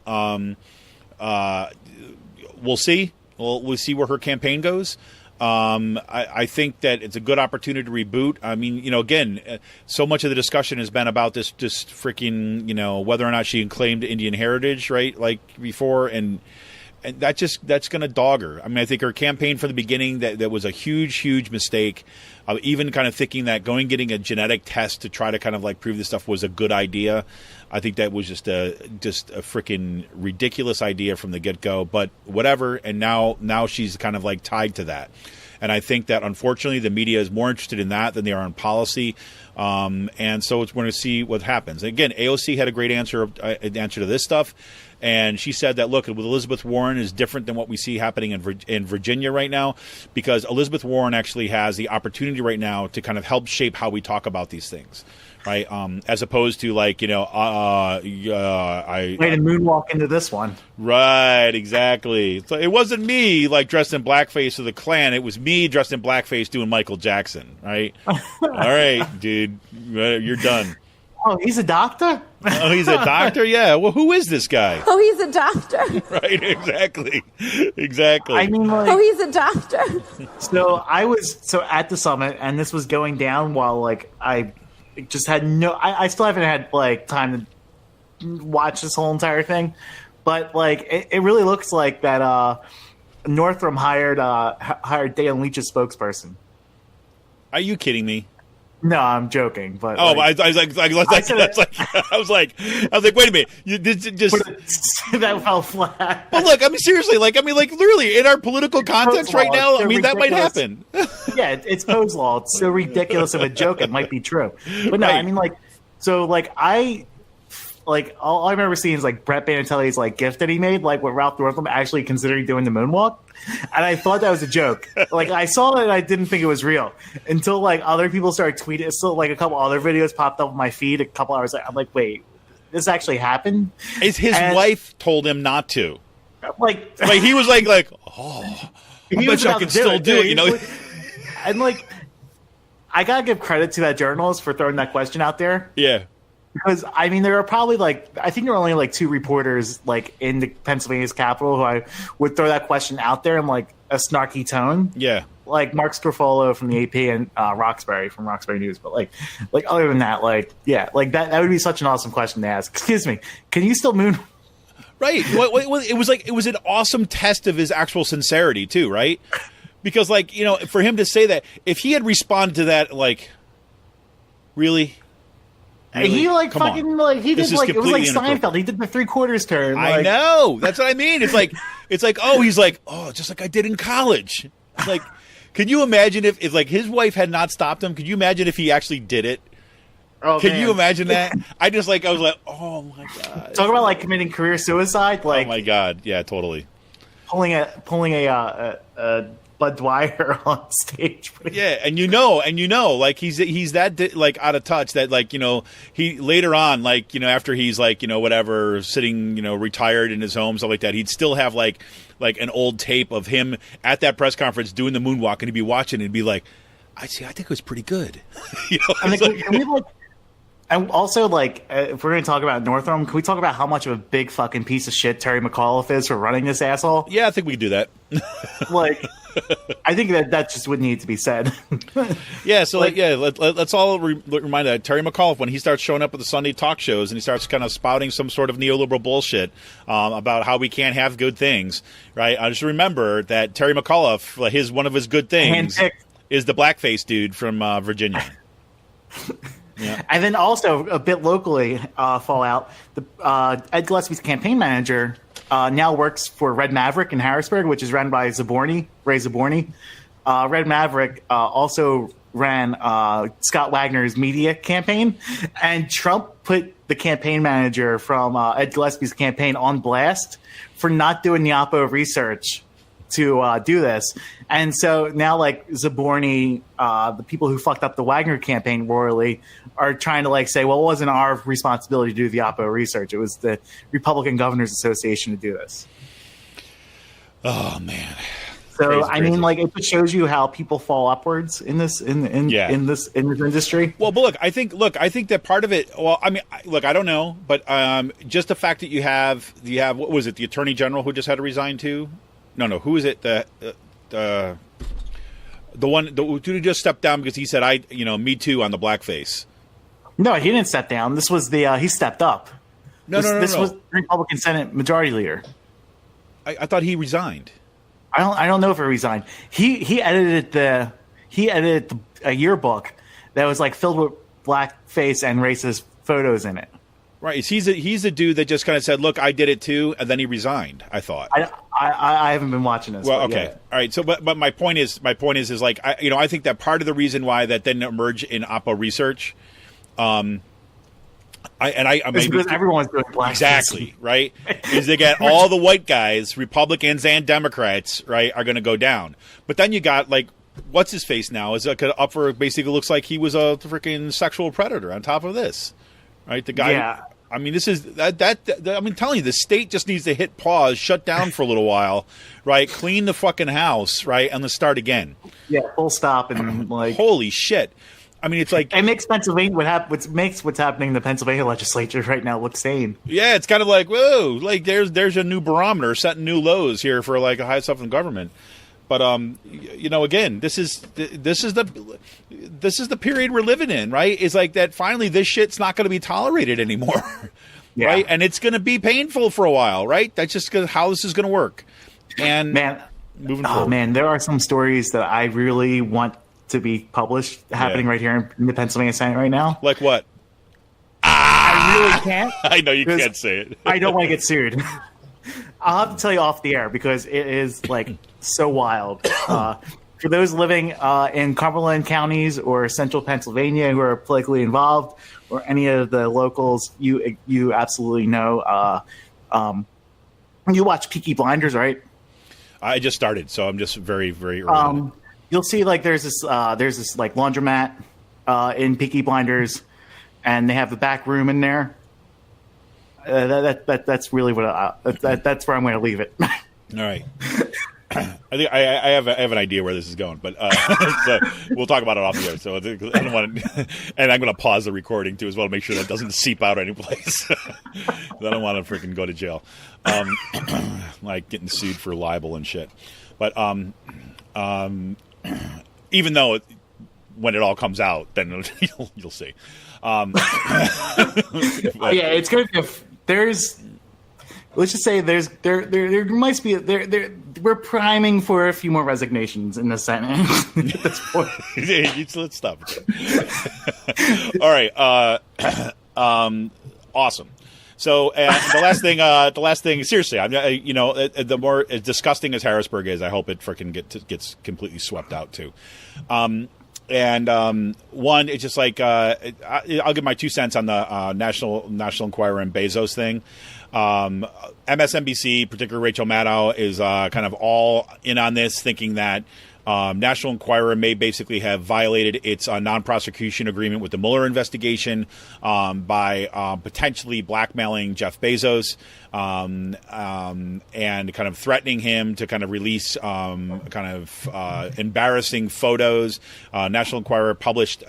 We'll see. We'll see where her campaign goes. I think that it's a good opportunity to reboot. I mean, again, so much of the discussion has been about this freaking, whether or not she claimed Indian heritage, right? Like before. And that's going to dog her. I mean, I think her campaign from the beginning, that was a huge, huge mistake. Even kind of thinking that getting a genetic test to try to kind of like prove this stuff was a good idea. I think that was just a freaking ridiculous idea from the get-go, but whatever. And now she's kind of like tied to that. And I think that unfortunately the media is more interested in that than they are in policy. And so we're going to see what happens. Again, AOC had a great answer to this stuff. And she said that, look, with Elizabeth Warren is different than what we see happening in Virginia right now, because Elizabeth Warren actually has the opportunity right now to kind of help shape how we talk about these things, right? As opposed to like, I way to moonwalk into this one. Right, exactly. So it wasn't me like dressed in blackface of the Klan. It was me dressed in blackface doing Michael Jackson, right? All right, dude, you're done. Oh, he's a doctor? Oh, he's a doctor? Yeah. Well, who is this guy? Oh, he's a doctor. Right, exactly. Exactly. I mean, like, oh, he's a doctor. So I was at the summit, and this was going down while like I just had I still haven't had like time to watch this whole entire thing, but like it really looks like that Northam hired Dan Leach's spokesperson. Are you kidding me? No, I'm joking. But I was like, wait a minute, you did just that fell flat. But look, I mean, seriously, literally in our political context right now, I mean, that might happen. Yeah, it's Poe's law. It's so ridiculous of a joke, it might be true. But no, right. I mean, all I remember seeing is like Brett Banatelli's like gift that he made, like with Ralph Northam actually considering doing the moonwalk, and I thought that was a joke. Like I saw it and I didn't think it was real until like other people started tweeting. So like a couple other videos popped up on my feed a couple hours later. I'm like, wait, this actually happened? His wife told him not to. Like he was like, oh, I bet I can still do it, And like, I gotta give credit to that journalist for throwing that question out there. Yeah. Because, I mean, there are probably, I think there were only, 2 reporters, in the Pennsylvania's capital who I would throw that question out there in, a snarky tone. Yeah. Like Mark Scarfolo from the AP and Roxbury from Roxbury News. But, other than that, that would be such an awesome question to ask. Excuse me, can you still moon? Right. It was an awesome test of his actual sincerity, too, right? Because, for him to say that, if he had responded to that, really? Really? He Come on. He this did it was like Seinfeld. He did the 3/4 turn. I know. That's what I mean. It's like, oh, he's like, oh, just like I did in college. Like, Could you imagine if like his wife had not stopped him? Could you imagine if he actually did it? Oh, Can man. you imagine that? I was like, oh my god. Talk about like committing career suicide, like Oh my god. Yeah, totally. pulling a Bud Dwyer on stage. Yeah, and like he's that like out of touch that like he later on like after he's like whatever sitting retired in his home stuff like that, he'd still have like an old tape of him at that press conference doing the moonwalk, and he'd be watching and he'd be like, I think it was pretty good. And, and also, like, if we're going to talk about Northam, can we talk about how much of a big fucking piece of shit Terry McAuliffe is for running this asshole? Yeah, I think we could do that. Like, I think that just would need to be said. Yeah, so let's all remind that Terry McAuliffe, when he starts showing up at the Sunday talk shows and he starts kind of spouting some sort of neoliberal bullshit about how we can't have good things, right? I just remember that Terry McAuliffe, one of his good things is the blackface dude from Virginia. Yeah. And then also a bit locally fallout. Ed Gillespie's campaign manager now works for Red Maverick in Harrisburg, which is run by Ray Zaborny. Red Maverick also ran Scott Wagner's media campaign, and Trump put the campaign manager from Ed Gillespie's campaign on blast for not doing the Oppo research to do this. And so now, like, Zaborny, the people who fucked up the Wagner campaign royally, are trying to, like, say, well, it wasn't our responsibility to do the Oppo research. It was the Republican Governors Association to do this. Oh, man. So, Crazy, I mean, like, it just shows you how people fall upwards in this this industry. Well, but I think that part of it. Well, I mean, I don't know, but just the fact that you have what was it, the Attorney General who just had to resign too? No, who is it? The one who just stepped down because he said me too on the blackface. No, he didn't step down. This was he stepped up. This was the Republican Senate Majority Leader. I thought he resigned. I don't know if he resigned. He edited a yearbook that was like filled with blackface and racist photos in it. Right. He's the dude that just kind of said, "Look, I did it too," and then he resigned. I thought. I haven't been watching this. Well, okay, all right. So, but my point is like I think that part of the reason why that didn't emerge in Oppo research, because everyone's doing blackface. Exactly, right? Is they get all the white guys, Republicans and Democrats, right, are going to go down. But then you got like, what's his face now? Is up for basically looks like he was a freaking sexual predator on top of this, right? The guy. Yeah. I mean, this is that. I'm telling you, the state just needs to hit pause, shut down for a little while, right? Clean the fucking house, right, and let's start again. Yeah, full stop and like. Holy shit! I mean, it's like it makes Pennsylvania what's happening in the Pennsylvania legislature right now look sane. Yeah, it's kind of like whoa, like there's a new barometer setting new lows here for like a high stuff in government. But again, this is the period we're living in, right? It's like that. Finally, this shit's not going to be tolerated anymore, Yeah. right? And it's going to be painful for a while, right? That's just how this is going to work. And moving forward, man, there are some stories that I really want to be published happening right here in the Pennsylvania Senate right now. Like what? I really can't. I know you can't say it. I don't want to get sued. I'll have to tell you off the air because it is like so wild. For those living in Cumberland counties or central Pennsylvania who are politically involved, or any of the locals, you absolutely know. You watch Peaky Blinders, right? I just started, so I'm just very, very early. You'll see like there's this like laundromat in Peaky Blinders, and they have the back room in there. That's really what that's where I'm going to leave it. All right. I think I have an idea where this is going, but so we'll talk about it off the air. So I don't want to, and I'm going to pause the recording too as well to make sure that doesn't seep out anyplace. I don't want to freaking go to jail, like getting sued for libel and shit. But even though when it all comes out, then you'll see. Yeah, it's going to be. Let's just say there might be we're priming for a few more resignations in the Senate at this point. Let's stop. All right. Awesome. So the last thing, seriously, the more disgusting as Harrisburg is, I hope it freaking gets completely swept out too. One, it's just like I'll give my 2 cents on the National Enquirer and Bezos thing. MSNBC, particularly Rachel Maddow, is kind of all in on this, thinking that National Enquirer may basically have violated its non-prosecution agreement with the Mueller investigation by potentially blackmailing Jeff Bezos and kind of threatening him to kind of release embarrassing photos. National Enquirer published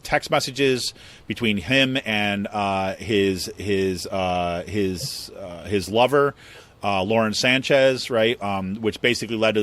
text messages between him and his lover. Lauren Sanchez, right, which basically led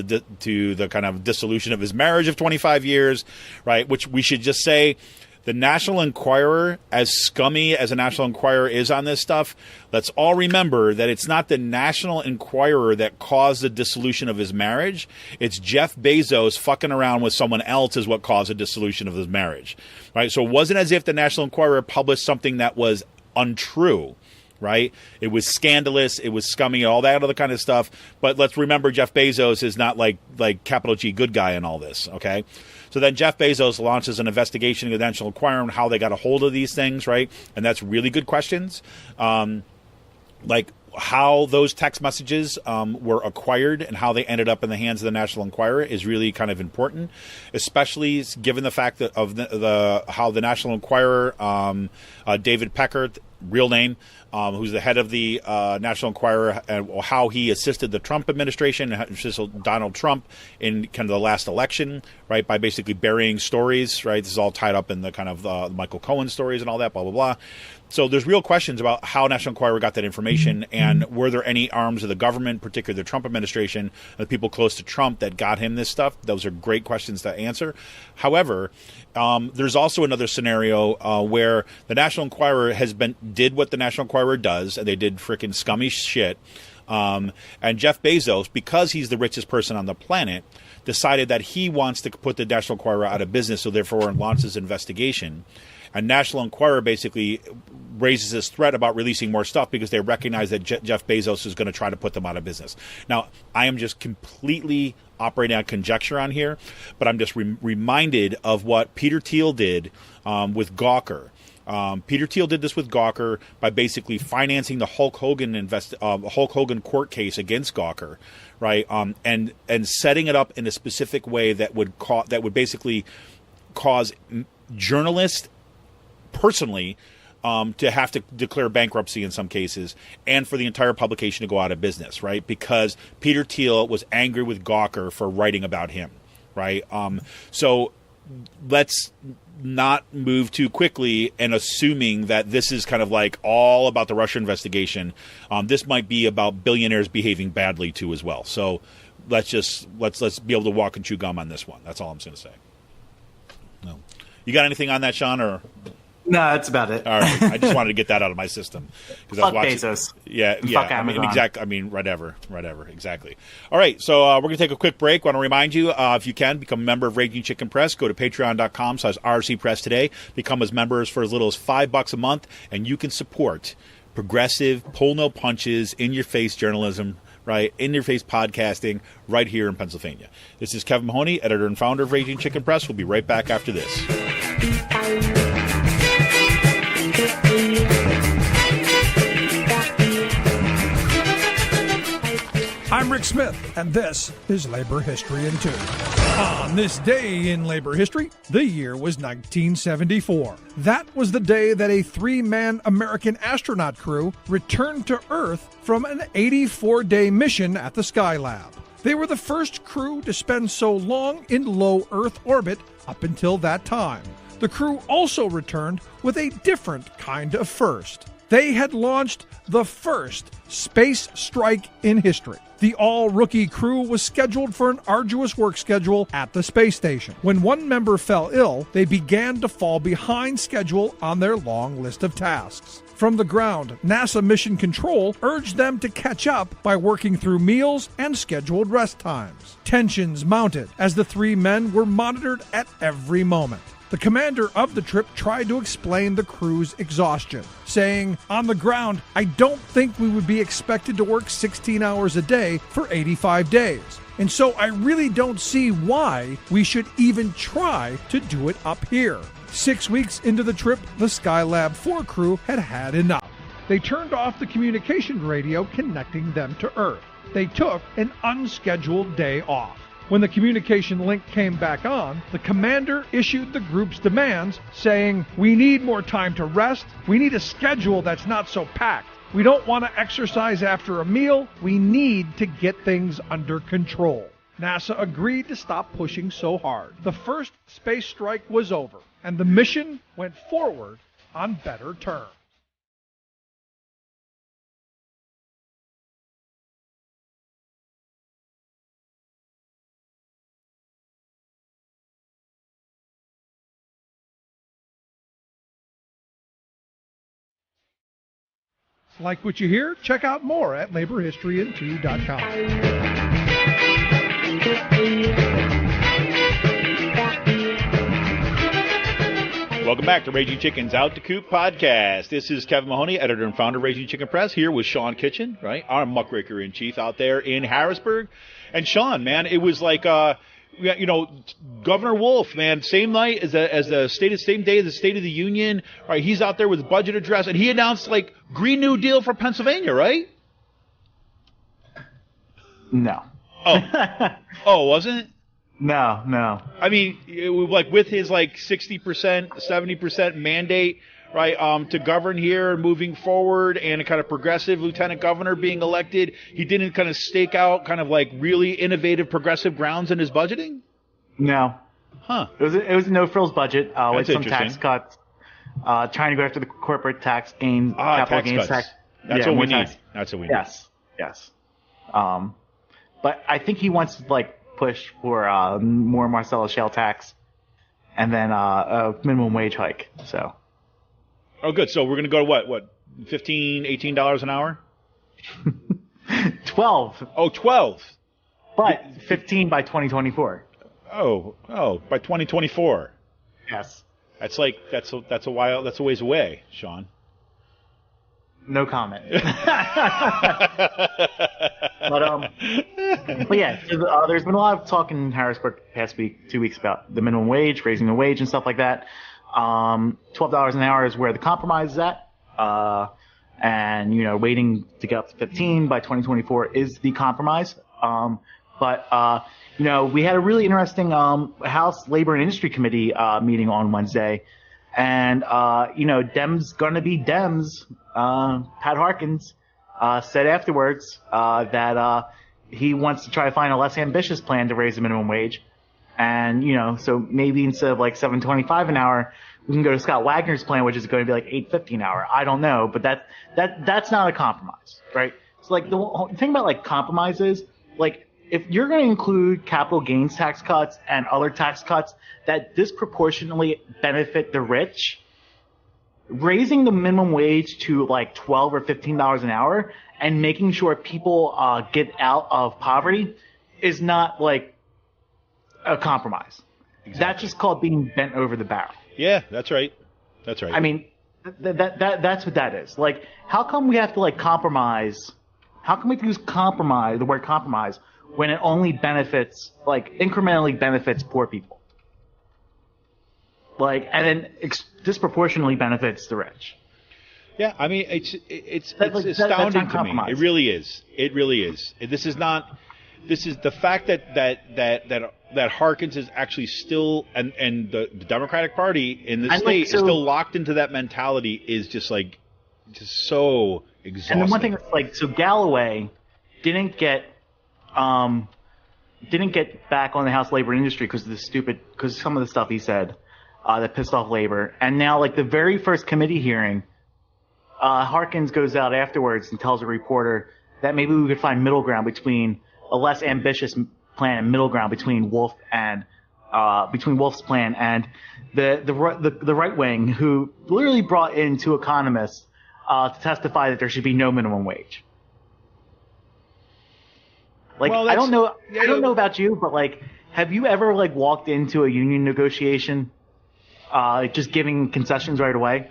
to the kind of dissolution of his marriage of 25 years, right, which we should just say the National Enquirer, as scummy as a National Enquirer is on this stuff, let's all remember that it's not the National Enquirer that caused the dissolution of his marriage. It's Jeff Bezos fucking around with someone else is what caused the dissolution of his marriage, right? So it wasn't as if the National Enquirer published something that was untrue. Right? It was scandalous. It was scummy, all that other kind of stuff. But let's remember, Jeff Bezos is not like capital G good guy in all this. Okay. So then Jeff Bezos launches an investigation into the National Enquirer on how they got a hold of these things. Right. And that's really good questions. Like how those text messages were acquired and how they ended up in the hands of the National Enquirer is really kind of important, especially given the fact that of how the National Enquirer, David Pecker, real name, who's the head of the National Enquirer, and how he assisted the Trump administration, assisted Donald Trump in kind of the last election, right, by basically burying stories, right? This is all tied up in the kind of Michael Cohen stories and all that, blah, blah, blah. So there's real questions about how National Enquirer got that information, and were there any arms of the government, particularly the Trump administration, the people close to Trump that got him this stuff? Those are great questions to answer. However, there's also another scenario where the National Enquirer did what the National Enquirer does, and they did freaking scummy shit. And Jeff Bezos, because he's the richest person on the planet, decided that he wants to put the National Enquirer out of business, so therefore launches investigation. And National Enquirer basically raises this threat about releasing more stuff because they recognize that Jeff Bezos is going to try to put them out of business. Now, I am just completely operating on conjecture on here, but I'm just reminded of what Peter Thiel did with Gawker. Peter Thiel did this with Gawker by basically financing the Hulk Hogan court case against Gawker, right? And setting it up in a specific way that would basically cause journalists personally to have to declare bankruptcy in some cases, and for the entire publication to go out of business, right? Because Peter Thiel was angry with Gawker for writing about him, right? So let's not move too quickly and assuming that this is kind of like all about the Russia investigation. This might be about billionaires behaving badly too as well. So let's be able to walk and chew gum on this one. That's all I'm going to say. No, you got anything on that, Sean? Or no, that's about it. All right, I just wanted to get that out of my system because I was watching. Bezos. Yeah. Fuck Amazon. Exactly. I mean, whatever. Exactly. All right, so we're gonna take a quick break. Want to remind you, if you can, become a member of Raging Chicken Press. Go to patreon.com/RC Press today. Become as members for as little as $5 a month, and you can support progressive, pull no punches, in your face journalism. Right, in your face podcasting right here in Pennsylvania. This is Kevin Mahoney, editor and founder of Raging Chicken Press. We'll be right back after this. I'm Rick Smith, and this is Labor History in 2. On this day in labor history, the year was 1974. That was the day that a 3-man American astronaut crew returned to Earth from an 84-day mission at the Skylab. They were the first crew to spend so long in low Earth orbit up until that time. The crew also returned with a different kind of first. They had launched the first space strike in history. The all-rookie crew was scheduled for an arduous work schedule at the space station. When one member fell ill, they began to fall behind schedule on their long list of tasks. From the ground, NASA Mission Control urged them to catch up by working through meals and scheduled rest times. Tensions mounted as the 3 men were monitored at every moment. The commander of the trip tried to explain the crew's exhaustion, saying, "On the ground, I don't think we would be expected to work 16 hours a day for 85 days. And so I really don't see why we should even try to do it up here." 6 weeks into the trip, the Skylab 4 crew had enough. They turned off the communication radio connecting them to Earth. They took an unscheduled day off. When the communication link came back on, the commander issued the group's demands, saying, "We need more time to rest. We need a schedule that's not so packed. We don't want to exercise after a meal. We need to get things under control." NASA agreed to stop pushing so hard. The first space strike was over, and the mission went forward on better terms. Like what you hear? Check out more at laborhistoryin2.com. Welcome back to Raging Chicken's Out to Coop podcast. This is Kevin Mahoney, editor and founder of Raging Chicken Press, here with Sean Kitchen, right? Our muckraker in chief out there in Harrisburg. And Sean, man, it was like, Governor Wolf, man, same night as the same day as the State of the Union, right? He's out there with his budget address, and he announced like Green New Deal for Pennsylvania, right? No. Oh, wasn't it? No. I mean, it was like with his like 60%, 70% mandate, right, to govern here moving forward, and a kind of progressive lieutenant governor being elected, he didn't kind of stake out kind of like really innovative progressive grounds in his budgeting? No. Huh. It was a no-frills budget with some interesting. tax cuts, trying to go after the corporate tax gains, capital tax gains cuts. tax. That's yeah, what we more need. tax. That's what we need. Yes. But I think he wants to like push for more Marcellus Shale tax, and then a minimum wage hike. So. Oh, good. So we're going to go to what, $15, $18 an hour? 12. Oh, 12. But 15 by 2024. Oh, by 2024. Yes. That's a while. That's a ways away, Sean. No comment. But yeah, so, there's been a lot of talk in Harrisburg the past 2 weeks about the minimum wage, raising the wage and stuff like that. $12 an hour is where the compromise is at. And, waiting to get up to 15 by 2024 is the compromise. But we had a really interesting, House Labor and Industry Committee, meeting on Wednesday. And, Dems gonna be Dems. Pat Harkins, said afterwards, that, he wants to try to find a less ambitious plan to raise the minimum wage. And, so maybe instead of like $7.25 an hour, we can go to Scott Wagner's plan, which is going to be like $8.50 an hour. I don't know, but that's not a compromise, right? So like the thing about like compromises, like if you're going to include capital gains tax cuts and other tax cuts that disproportionately benefit the rich, raising the minimum wage to like $12 or $15 an hour and making sure people get out of poverty is not like a compromise. Exactly. That's just called being bent over the barrel. Yeah, that's right. That's right. I mean, that's what that is. Like, how come we have to like compromise? How come we have to use compromise, the word compromise, when it only benefits, like incrementally benefits poor people? Like, and then disproportionately benefits the rich. Yeah, I mean, it's astounding to me. It really is. It really is. This is the fact that Harkins is actually still, and the Democratic Party in the state is still locked into that mentality is just so exhausting. And then one thing that's like, so Galloway didn't get back on the House Labor and Industry because some of the stuff he said that pissed off labor. And now, like the very first committee hearing, Harkins goes out afterwards and tells a reporter that maybe we could find middle ground between a less ambitious plan and middle ground between Wolf and between Wolf's plan and the right wing, who literally brought in two economists to testify that there should be no minimum wage. Like, well, I don't know about you, but like, have you ever like walked into a union negotiation just giving concessions right away.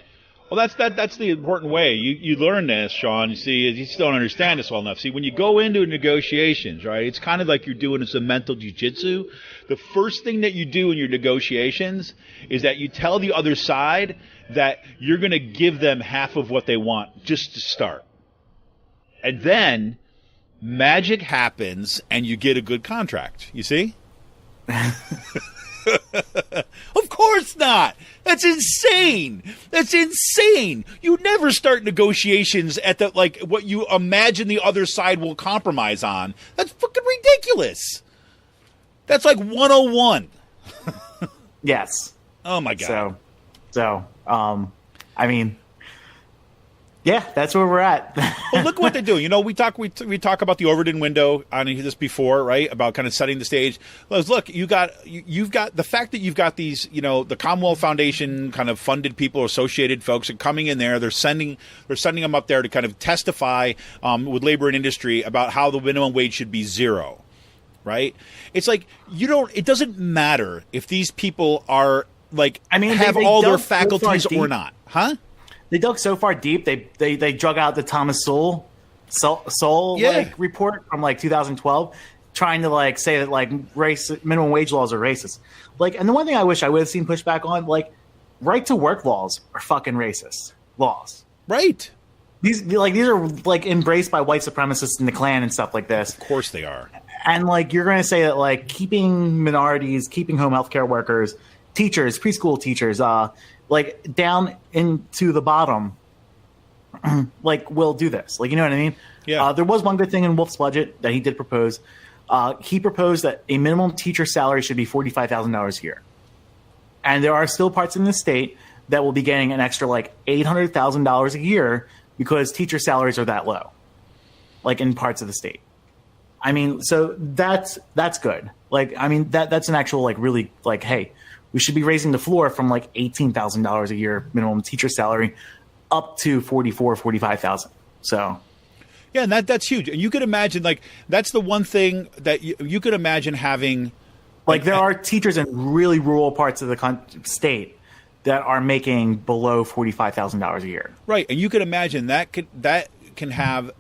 Well, that's the important way. You learn this, Sean. You see, you just don't understand this well enough. See, when you go into negotiations, right, it's kind of like you're doing some mental jiu-jitsu. The first thing that you do in your negotiations is that you tell the other side that you're going to give them half of what they want just to start. And then magic happens and you get a good contract. You see? Of course not. That's insane. That's insane. You never start negotiations at the what you imagine the other side will compromise on. That's fucking ridiculous. That's like 101. Yes. Oh my god. So I mean, yeah, that's where we're at. Well, look what they do. You know, we talk about the Overton window on this before, right? About kind of setting the stage. Look, you've got the fact that you've got these, you know, the Commonwealth Foundation kind of funded people, associated folks, are coming in there. They're sending them up there to kind of testify with labor and industry about how the minimum wage should be zero, right? It's like it doesn't matter if these people are have all their faculties or not, huh? They dug so far deep. They drug out the Thomas Sowell report from 2012, trying to say that minimum wage laws are racist. And the one thing I wish I would have seen pushback on, right to work laws are fucking racist laws. Right. These are embraced by white supremacists in the Klan and stuff like this. Of course they are. And you're going to say that keeping minorities, keeping home healthcare workers, teachers, preschool teachers, down into the bottom, will do this. You know what I mean? Yeah. There was one good thing in Wolf's budget that he did propose. He proposed that a minimum teacher salary should be $45,000 a year. And there are still parts in the state that will be getting an extra $800,000 a year because teacher salaries are that low, in parts of the state. I mean, so that's good. That's an actual really hey, we should be raising the floor from $18,000 a year minimum teacher salary up to $45,000. So, yeah, and that's huge. And you could imagine that's the one thing that you could imagine having. There are teachers in really rural parts of the state that are making below $45,000 a year. Right, and you could imagine that can have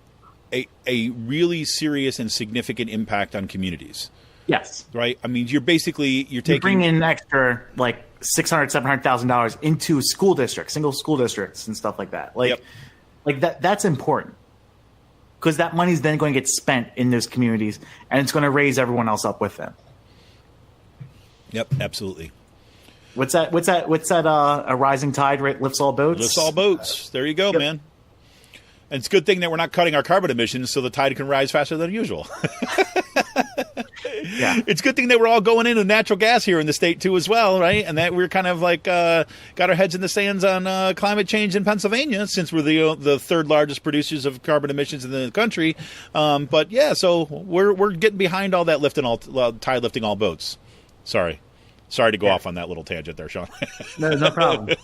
a really serious and significant impact on communities. Yes. Right. I mean, you're bringing in an extra $600,000-$700,000 into school districts, single school districts, and stuff like that. That's important because that money is then going to get spent in those communities, and it's going to raise everyone else up with them. Yep, absolutely. What's that? A rising tide lifts all boats. Lifts all boats. There you go, man. And it's a good thing that we're not cutting our carbon emissions so the tide can rise faster than usual. Yeah. It's a good thing that we're all going into natural gas here in the state too as well, right? And that we're kind of got our heads in the sands on climate change in Pennsylvania, since we're the third largest producers of carbon emissions in the country. But yeah, so we're getting behind all that tide lifting all boats. Sorry to go off on that little tangent there, Sean. No problem.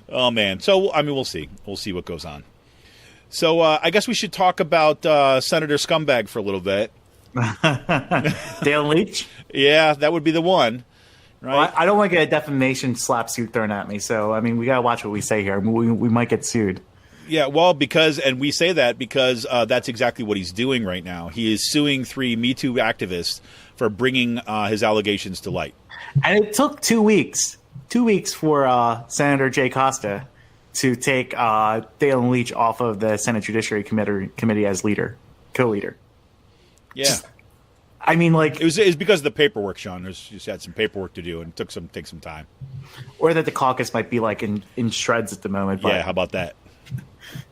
Oh man. So I mean, we'll see what goes on. So I guess we should talk about Senator Scumbag for a little bit. Dale Leach? Yeah, that would be the one, right? Well, I don't want to get a defamation slap suit thrown at me, so I mean, we gotta watch what we say here. We might get sued. Yeah, well, and we say that because that's exactly what he's doing right now. He is suing 3 Me Too activists for bringing his allegations to light. And it took 2 weeks for Senator Jay Costa to take Dale Leach off of the Senate Judiciary Committee as co-leader. Yeah. I mean, it was because of the paperwork, Sean. You had some paperwork to do, and it take some time. Or that the caucus might be in shreds at the moment. But yeah, how about that?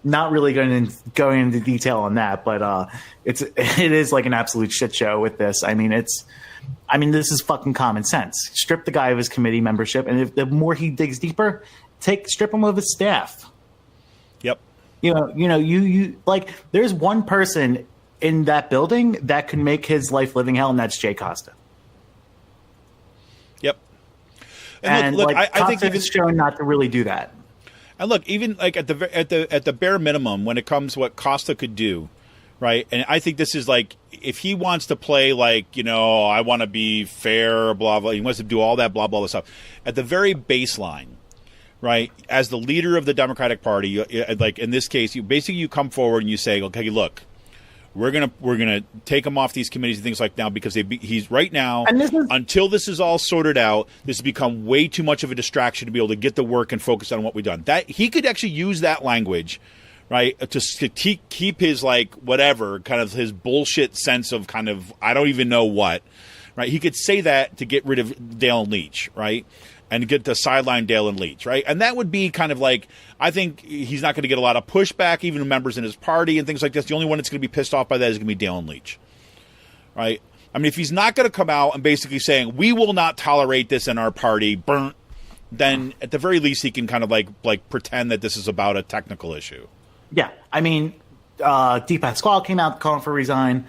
Not really going into detail on that, but it is an absolute shit show with this. I mean, this is fucking common sense. Strip the guy of his committee membership, and if the more he digs deeper, strip him of his staff. Yep. You there's one person in that building that can make his life living hell, and that's Jay Costa. Yep. And look, I think it's showing not to really do that. And look, even at the bare minimum, when it comes to what Costa could do, right? And I think this is like, if he wants to play like, I want to be fair, blah, blah, he wants to do all that, blah, blah, blah stuff. At the very baseline, right, as the leader of the Democratic Party, like in this case, you come forward and you say, okay, look, we're gonna take him off these committees and things like now because he's right now, until this is all sorted out, this has become way too much of a distraction to be able to get the work and focus on what we've done. That he could actually use that language, right, to keep his like whatever kind of his bullshit sense of kind of I don't even know what, right? He could say that to get rid of Dale and Leach, right? And get the sideline Dale and Leach, right? And that would be kind of like, I think he's not going to get a lot of pushback, even members in his party and things like this. The only one that's going to be pissed off by that is going to be Dale and Leach, right? I mean, if he's not going to come out and basically saying, we will not tolerate this in our party, burnt, then at the very least he can kind of like pretend that this is about a technical issue. Yeah. I mean, Deepak Squall came out calling for resign.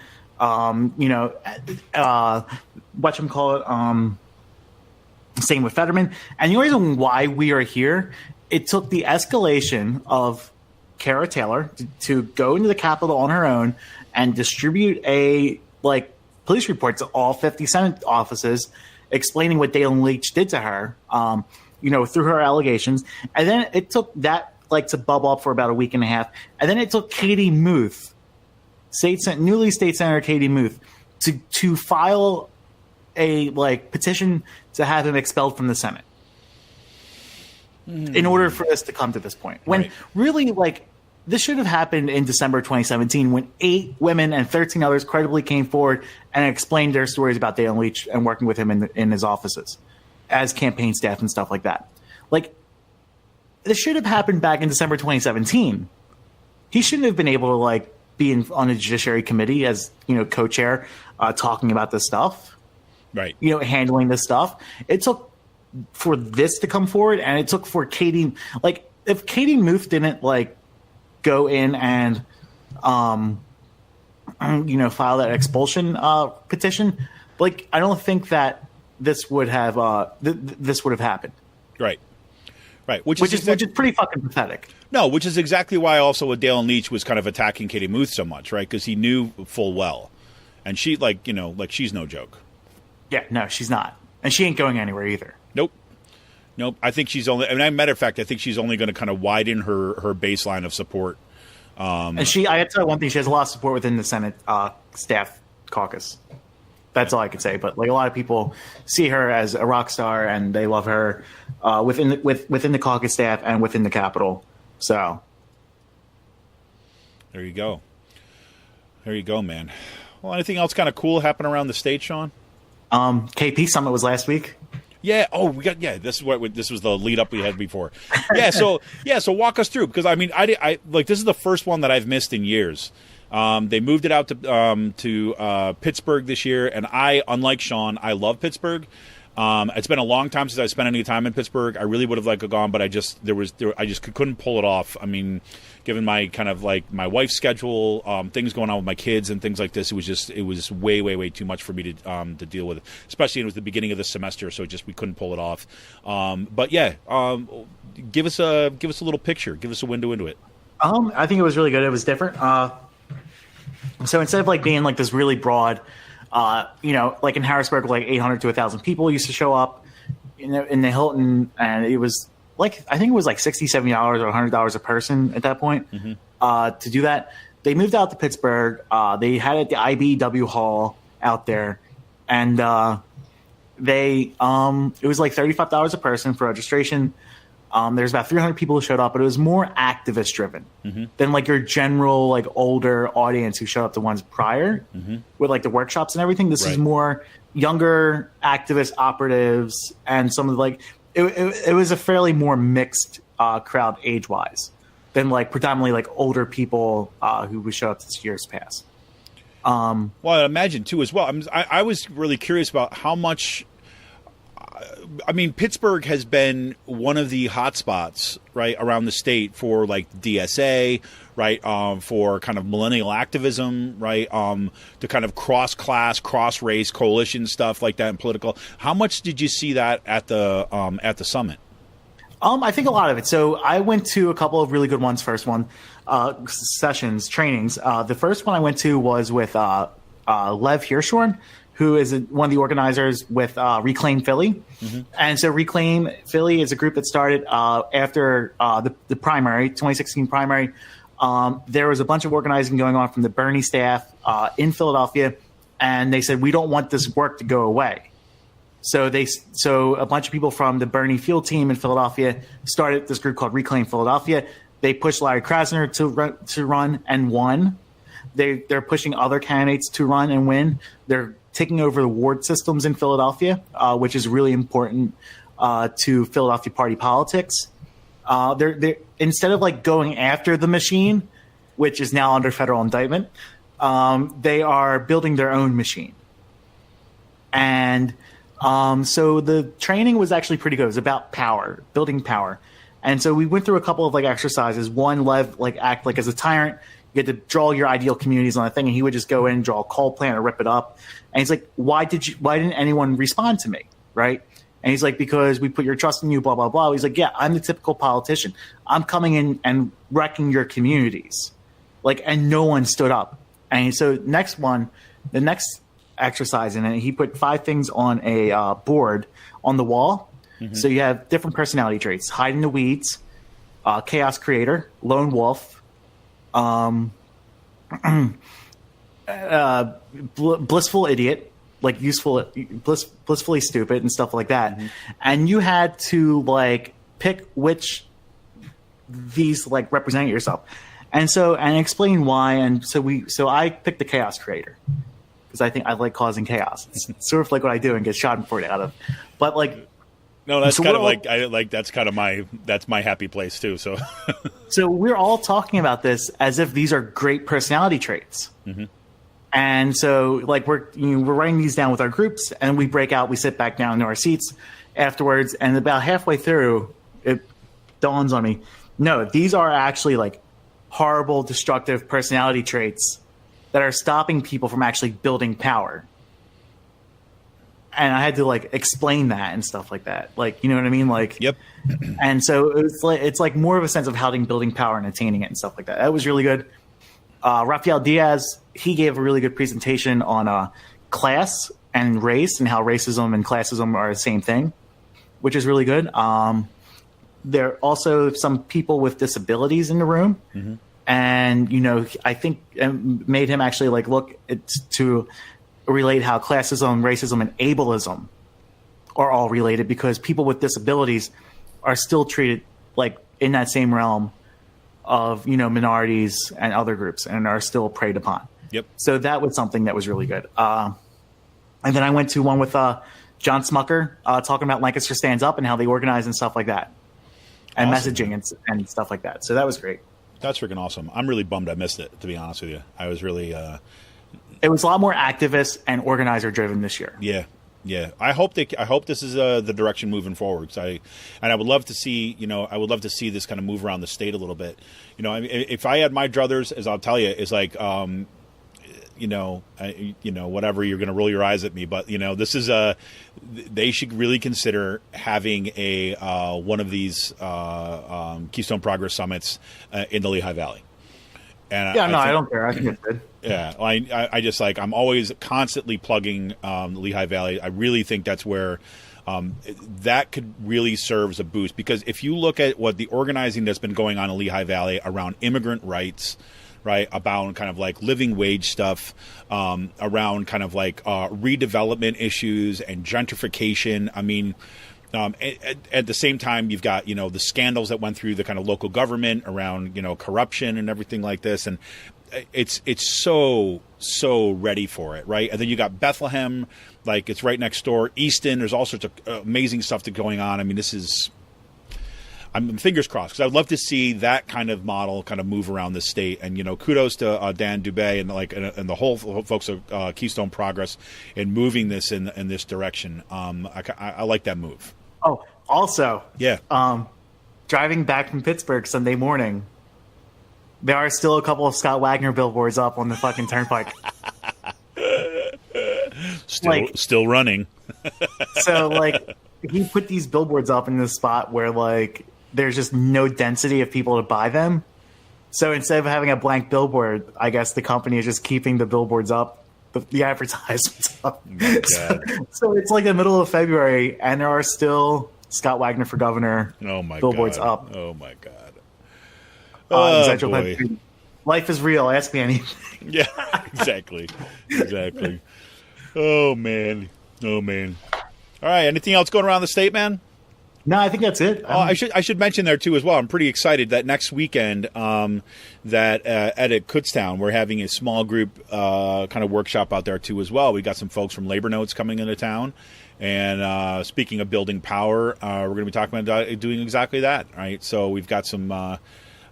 Same with Fetterman. And the only reason why we are here, it took the escalation of Kara Taylor to go into the Capitol on her own and distribute police report to all 50 Senate offices explaining what Dale and Leach did to her, through her allegations. And then it took that to bubble up for about a week and a half. And then it took Katie Muth, newly state senator Katie Muth, to file a petition to have him expelled from the Senate in order for us to come to this point. When really this should have happened in December 2017 when 8 women and 13 others credibly came forward and explained their stories about Dale Leach and working with him in his offices as campaign staff and stuff like that. This should have happened back in December 2017. He shouldn't have been able to be on a judiciary committee as co-chair talking about this stuff. Right. Handling this stuff. It took for this to come forward, and it took for Katie, if Katie Muth didn't go in and file that expulsion petition, I don't think that this would have happened. Right. Which is pretty fucking pathetic. No, which is exactly why also Dale and Leach was kind of attacking Katie Muth so much, right? Because he knew full well, and she she's no joke. Yeah, no, she's not. And she ain't going anywhere either. Nope. I think she's only, matter of fact, I think she's only going to kind of widen her baseline of support. And I had to tell you one thing, she has a lot of support within the Senate staff caucus. That's all I could say. But a lot of people see her as a rock star and they love her within the caucus staff and within the Capitol. So there you go. Man. Well, anything else kind of cool happen around the state, Sean? KP Summit was last week. Yeah. Oh, this was the lead up we had before. So walk us through, because I this is the first one that I've missed in years. They moved it out to Pittsburgh this year, and unlike Sean, I love Pittsburgh. It's been a long time since I spent any time in Pittsburgh. I really would have gone, but I just couldn't pull it off. Given my kind of my wife's schedule, things going on with my kids and things like this, it was way too much for me to deal with. Especially it was the beginning of the semester, so we couldn't pull it off. But yeah, give us a little picture, give us a window into it. I think it was really good. It was different. So instead of being this really broad, in Harrisburg, 800 to 1,000 people used to show up, in the Hilton, and it was I think it was $60, $70 or $100 a person at that point to do that. They moved out to Pittsburgh. They had it at the IBEW Hall out there, and it was $35 a person for registration. There's about 300 people who showed up, but it was more activist driven than your general older audience who showed up the ones prior with the workshops and everything. This is more younger activist operatives and some of it was a fairly more mixed crowd age wise than predominantly older people who would show up this year's past. Well, I imagine too as well. I was really curious about how much. Pittsburgh has been one of the hot spots, right, around the state for DSA, right, for kind of millennial activism, right, to kind of cross-class, cross-race coalition stuff like that in political. How much did you see that at the summit? I think a lot of it. So I went to a couple of really good ones. First one, sessions, trainings. The first one I went to was with Lev Hirschhorn, who is one of the organizers with Reclaim Philly. And so Reclaim Philly is a group that started after the primary, 2016 primary. There was a bunch of organizing going on from the Bernie staff in Philadelphia, and they said, we don't want this work to go away. So a bunch of people from the Bernie field team in Philadelphia started this group called Reclaim Philadelphia. They pushed Larry Krasner to run and won. They're pushing other candidates to run and win. They're taking over the ward systems in Philadelphia, which is really important to Philadelphia party politics. They're instead of like going after the machine, which is now under federal indictment, they are building their own machine. And so the training was actually pretty good. It was about power, building power. And so we went through a couple of like exercises. One, Lev like act like as a tyrant. You had to draw your ideal communities on a thing, and he would just go in and draw a coal plant or rip it up. And he's like, why didn't anyone respond to me? Right? And he's like, because we put your trust in you, blah, blah, blah. He's like, yeah, I'm the typical politician. I'm coming in and wrecking your communities. Like, and no one stood up. And so the next exercise in it, he put 5 things on a board on the wall. So you have different personality traits: hide in the weeds, chaos creator, lone wolf, blissful idiot, like blissfully stupid and stuff like that. And you had to like pick which these like represent yourself, and explain why. And so I picked the chaos creator because I think I like causing chaos. It's sort of like what I do and get schadenfreude out of. But like, no, that's kind of that's kind of my happy place too. So, so we're all talking about this as if these are great personality traits. And so like we're writing these down with our groups, and we break out, we sit back down in our seats afterwards. And about halfway through, it dawns on me, no, these are actually like horrible, destructive personality traits that are stopping people from actually building power. And I had to like explain that and stuff like that. Like, you know what I mean? Like, yep. And so it's like more of a sense of how building power and attaining it and stuff like that. That was really good. Rafael Diaz, he gave a really good presentation on class and race and how racism and classism are the same thing, which is really good. There are also some people with disabilities in the room. And, I think it made him actually like look to relate how classism, racism, and ableism are all related, because people with disabilities are still treated like in that same realm of, minorities and other groups, and are still preyed upon. Yep. So that was something that was really good. And then I went to one with John Smucker talking about Lancaster Stands Up and how they organize and stuff like that, and awesome. Messaging and stuff like that. So that was great. That's freaking awesome. I'm really bummed I missed it, to be honest with you. I was really... It was a lot more activist and organizer driven this year. Yeah. I hope this is the direction moving forward. I would love to see, this kind of move around the state a little bit. If I had my druthers, as I'll tell you, is like, whatever, you're going to roll your eyes at me, but this is they should really consider having one of these Keystone Progress summits in the Lehigh Valley. And I don't care. I think it's good. Yeah, I just like, I'm always constantly plugging the Lehigh Valley. I really think that's where that could really serve as a boost, because if you look at what the organizing that's been going on in Lehigh Valley around immigrant rights, right, about kind of like living wage stuff, around kind of like redevelopment issues and gentrification. I mean, at the same time, you've got, the scandals that went through the kind of local government around, corruption and everything like this. And it's so ready for it, right? And then you got Bethlehem, like it's right next door. Easton, there's all sorts of amazing stuff that's going on. I mean, I'm fingers crossed, because I'd love to see that kind of model kind of move around the state. And kudos to Dan Dubé and the whole folks of Keystone Progress in moving this in this direction. I like that move. Oh, also, yeah. Driving back from Pittsburgh Sunday morning, there are still a couple of Scott Wagner billboards up on the fucking turnpike. Still running. So, like, he put these billboards up in this spot where, like, there's just no density of people to buy them. So instead of having a blank billboard, I guess the company is just keeping the billboards up, the advertisements up. So it's like the middle of February, and there are still Scott Wagner for governor billboards up. Oh, my God. Oh, boy. Life is real. Ask me anything. Yeah, exactly. Oh, man. All right, anything else going around the state, man? No, I think that's it. I should mention there too as well. I'm pretty excited that next weekend, that at Kutztown, we're having a small group kind of workshop out there too as well. We got some folks from Labor Notes coming into town, and speaking of building power, we're going to be talking about doing exactly that. Right, so we've got some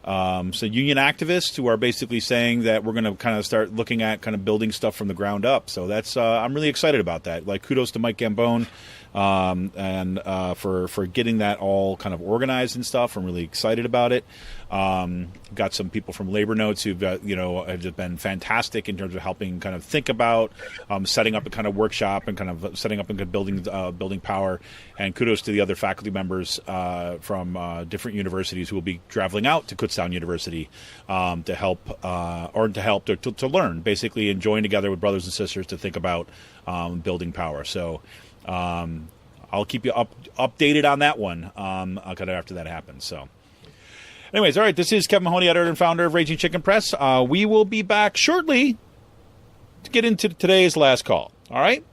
union activists who are basically saying that we're going to kind of start looking at kind of building stuff from the ground up. So that's I'm really excited about that. Like, kudos to Mike Gambone. And for getting that all kind of organized and stuff. I'm really excited about it. Got some people from Labor Notes who've have just been fantastic in terms of helping kind of think about setting up a kind of workshop and kind of setting up and building power. And kudos to the other faculty members from different universities who will be traveling out to Kutztown University to help to learn, basically, and join together with brothers and sisters to think about building power. So I'll keep you updated on that one kind of after that happens. So anyways, all right, this is Kevin Mahoney, editor and founder of Raging Chicken Press. We will be back shortly to get into today's last call. All right,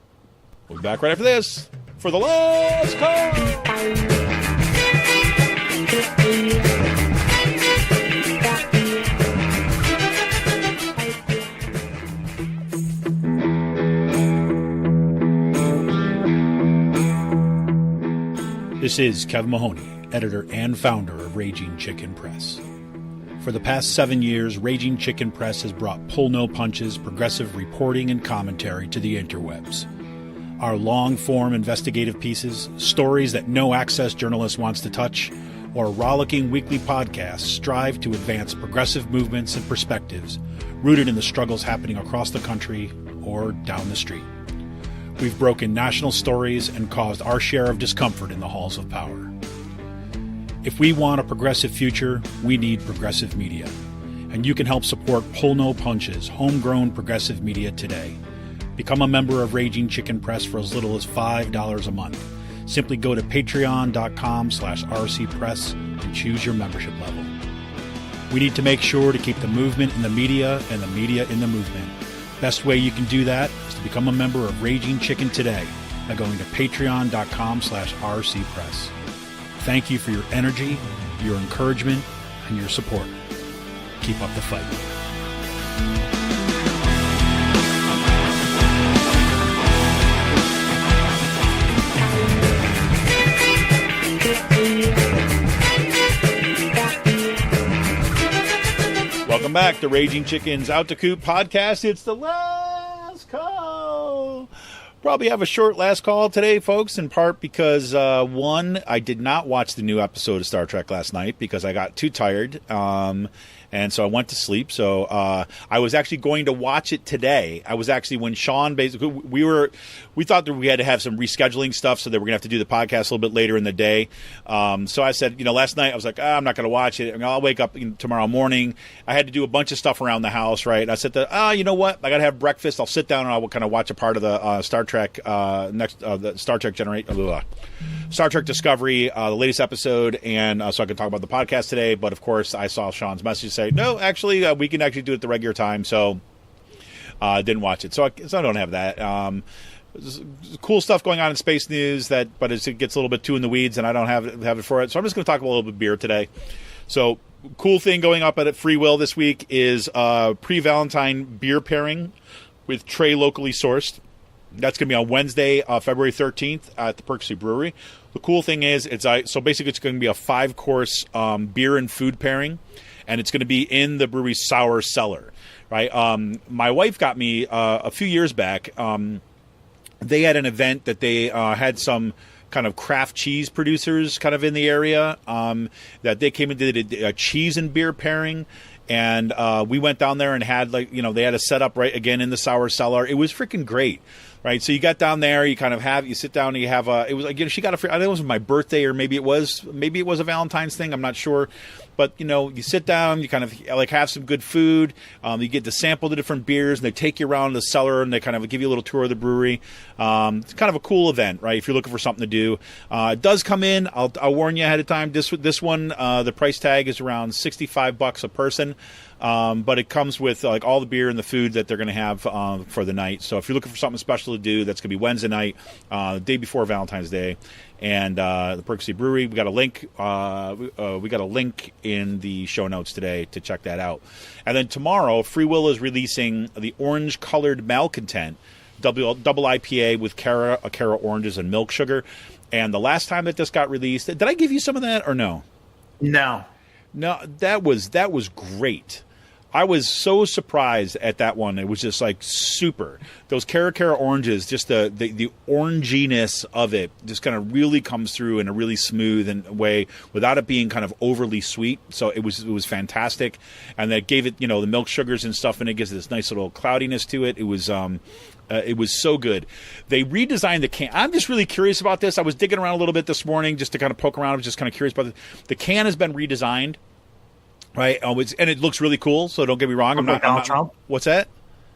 we'll be back right after this for the last call. This is Kevin Mahoney, editor and founder of Raging Chicken Press. For the past 7 years, Raging Chicken Press has brought pull no punches, progressive reporting and commentary to the interwebs. Our long-form investigative pieces, stories that no access journalist wants to touch, or rollicking weekly podcasts strive to advance progressive movements and perspectives rooted in the struggles happening across the country or down the street. We've broken national stories and caused our share of discomfort in the halls of power. If we want a progressive future, we need progressive media. And you can help support Pull No Punches, homegrown progressive media today. Become a member of Raging Chicken Press for as little as $5 a month. Simply go to patreon.com/rcpress and choose your membership level. We need to make sure to keep the movement in the media and the media in the movement. Best way you can do that is to become a member of Raging Chicken today by going to patreon.com/rcpress. Thank you for your energy, your encouragement, and your support. Keep up the fight. Welcome back to Raging Chicken's Out to Coop podcast. It's the last call. Probably have a short last call today, folks, in part because, one, I did not watch the new episode of Star Trek last night because I got too tired. And so I went to sleep. So I was actually going to watch it today. I was actually, when Sean basically, we thought that we had to have some rescheduling stuff so that we're going to have to do the podcast a little bit later in the day. So I said, last night I was like, I'm not going to watch it. I'll wake up tomorrow morning. I had to do a bunch of stuff around the house, right? And I said, you know what? I got to have breakfast. I'll sit down and I will kind of watch a part of the Star Trek the Star Trek Star Trek Discovery, the latest episode, and so I could talk about the podcast today. But of course, I saw Sean's message say, no, actually, we can actually do it the regular time. So I didn't watch it. So I don't have that. Cool stuff going on in space news, but it gets a little bit too in the weeds, and I don't have it for it. So I'm just going to talk a little bit of beer today. So cool thing going up at Free Will this week is pre-Valentine beer pairing with Trey Locally Sourced. That's going to be on Wednesday, February 13th at the Perksy Brewery. The cool thing is, it's going to be a 5-course beer and food pairing, and it's going to be in the brewery's sour cellar, right? My wife got me a few years back. They had an event that they had some kind of craft cheese producers kind of in the area that they came and did a cheese and beer pairing. And we went down there and had they had a setup right again in the sour cellar. It was freaking great. right? So you got down there, you sit down and you have it was like, she got a free, I think it was my birthday, or maybe it was a Valentine's thing. I'm not sure. But, you sit down, you kind of like have some good food. You get to sample the different beers, and they take you around the cellar, and they kind of give you a little tour of the brewery. It's kind of a cool event, right? If you're looking for something to do. It does come in. I'll warn you ahead of time. This one, the price tag is around $65 a person. But it comes with like all the beer and the food that they're going to have for the night. So if you're looking for something special to do, that's going to be Wednesday night, the day before Valentine's Day, and the Percy Brewery. We got a link. We got a link in the show notes today to check that out. And then tomorrow, Free Will is releasing the orange-colored malcontent double IPA with Cara oranges and milk sugar. And the last time that this got released, did I give you some of that or no? No. No, that was great. I was so surprised at that one. It was just like super. Those Cara oranges, just the oranginess of it just kind of really comes through in a really smooth way without it being kind of overly sweet. So it was fantastic. And that gave it, the milk sugars and stuff, and it gives this nice little cloudiness to it. It was so good. They redesigned the can. I'm just really curious about this. I was digging around a little bit this morning just to kind of poke around. I was just kind of curious about it. The can has been redesigned. Right, and it looks really cool. So don't get me wrong. I'm not Donald Trump. What's that?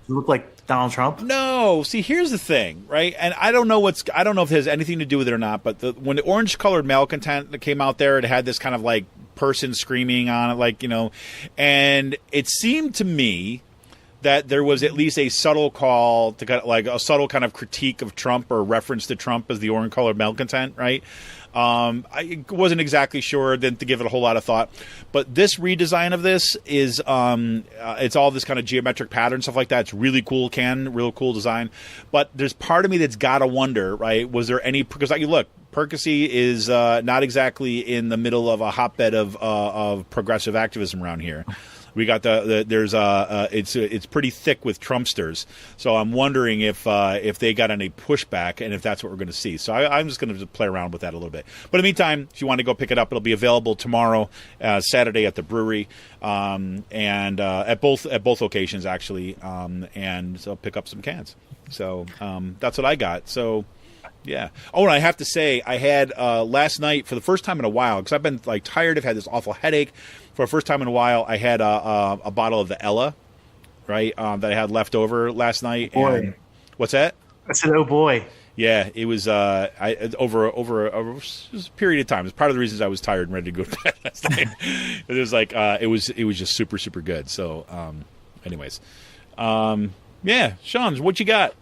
You look like Donald Trump. No, see, here's the thing, right? And I don't know if it has anything to do with it or not. But when the orange-colored malcontent that came out there, it had this kind of like person screaming on it, and it seemed to me that there was at least a subtle call to kind of like a subtle kind of critique of Trump or reference to Trump as the orange-colored malcontent, right? I wasn't exactly sure, then to give it a whole lot of thought. But this redesign of this is, it's all this kind of geometric pattern, stuff like that. It's really cool real cool design. But there's part of me that's got to wonder, right? Was there any, because look, Percy is not exactly in the middle of a hotbed of progressive activism around here. We got it's pretty thick with Trumpsters, so I'm wondering if they got any pushback and if that's what we're going to see. So I'm just going to play around with that a little bit. But in the meantime, if you want to go pick it up, it'll be available tomorrow, Saturday at the brewery, and at both locations actually, and so pick up some cans. So that's what I got. So. Yeah. Oh, and I have to say, I had last night for the first time in a while, because I've been like tired. I've had this awful headache. For the first time in a while, I had a bottle of the Ella, right, that I had left over last night. Boy. And, what's that? I said, oh boy. Yeah, it was over a period of time. It's part of the reasons I was tired and ready to go to bed last night. It was like it was just super, super good. So, anyways, yeah, Sean, what you got?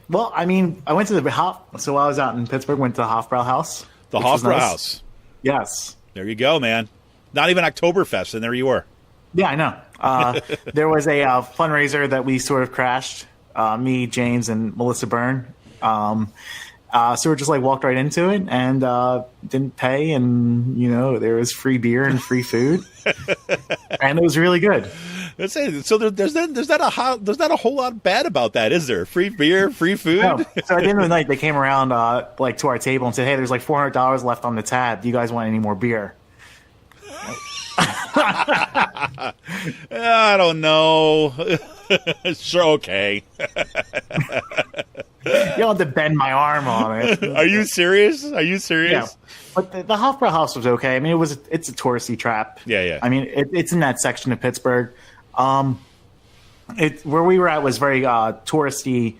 Well, I mean, I went to the so while I was out in Pittsburgh, went to the Hofbrauhaus. The Hofbrauhaus. Yes. There you go, man. Not even Oktoberfest, and there you were. Yeah, I know. There was a fundraiser that we sort of crashed, me, James, and Melissa Byrne. So we just like walked right into it and didn't pay, and there was free beer and free food, and it was really good. Let's say so. There's not a whole lot bad about that, is there? Free beer, free food. No. So at the end of the night, they came around like to our table and said, "Hey, there's like $400 left on the tab. Do you guys want any more beer?" I don't know. Sure, okay. You don't have to bend my arm on it. Are you serious? Yeah. But the Hofbrauhaus was okay. I mean, it's a touristy trap. Yeah. I mean, it's in that section of Pittsburgh. Where we were at was very touristy,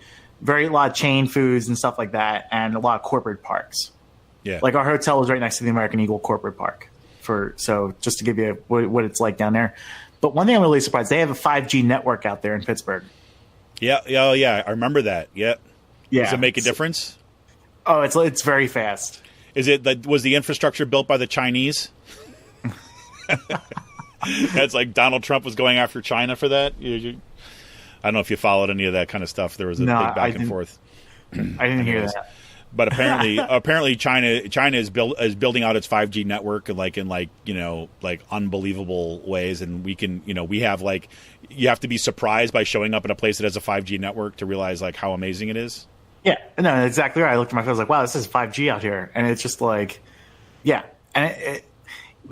a lot of chain foods and stuff like that, and a lot of corporate parks. Yeah. Like our hotel was right next to the American Eagle corporate park. So just to give you what it's like down there. But one thing I'm really surprised, they have a 5G network out there in Pittsburgh. Yeah. Oh, yeah. I remember that. Yeah. Does it make a difference? Oh, it's very fast. Was the infrastructure built by the Chinese? That's like Donald Trump was going after China for that. I don't know if you followed any of that kind of stuff. There was a big back and forth. I didn't hear that. But apparently China is building out its 5G network in unbelievable ways, and we have you have to be surprised by showing up in a place that has a 5G network to realize like how amazing it is. Yeah, no, exactly right. I looked at my phone, I was like, wow, this is 5G out here, and it's just like, yeah, and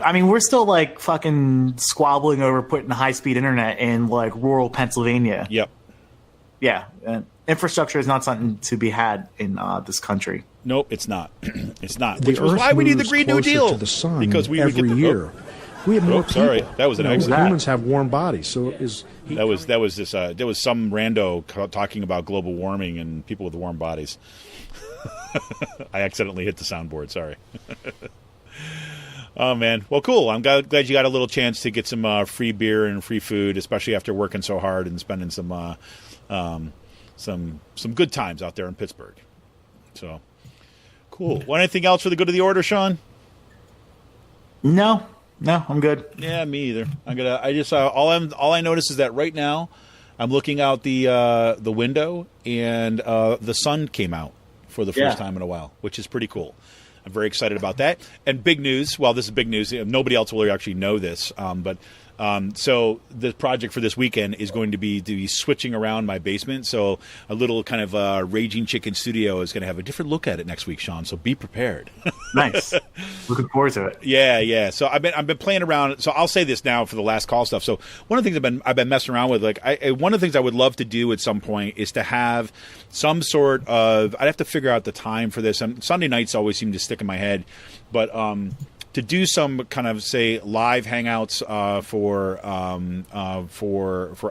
I mean, we're still like fucking squabbling over putting high speed internet in like rural Pennsylvania. Yep. Yeah, and infrastructure is not something to be had in this country. Nope, it's not. It's not. The Which was Earth why we need the moves Green New closer Deal. to the sun because we would every get the, year. We have more people. Sorry, that was an accident. Humans have warm bodies, so is That was this. There was some rando talking about global warming and people with warm bodies. I accidentally hit the soundboard. Sorry. Oh man, well, cool. I'm glad you got a little chance to get some free beer and free food, especially after working so hard and spending some good times out there in Pittsburgh. So cool. Want anything else for the good of the order, Sean? No, I'm good. Yeah, me either. All I noticed is that right now I'm looking out the window and the sun came out for the first time in a while, which is pretty cool. I'm very excited about that. And big news. Well, this is big news. Nobody else will actually know this, but so the project for this weekend is going to be switching around my basement. So a little kind of Raging Chicken studio is going to have a different look at it next week, Sean. So be prepared. Nice. Looking forward to it. Yeah. So I've been playing around. So I'll say this now for the last call stuff. So one of the things I've been messing around with, like one of the things I would love to do at some point is to have some sort of. I'd have to figure out the time for this. Sunday nights always seem to stick in my head, but to do some kind of say live hangouts for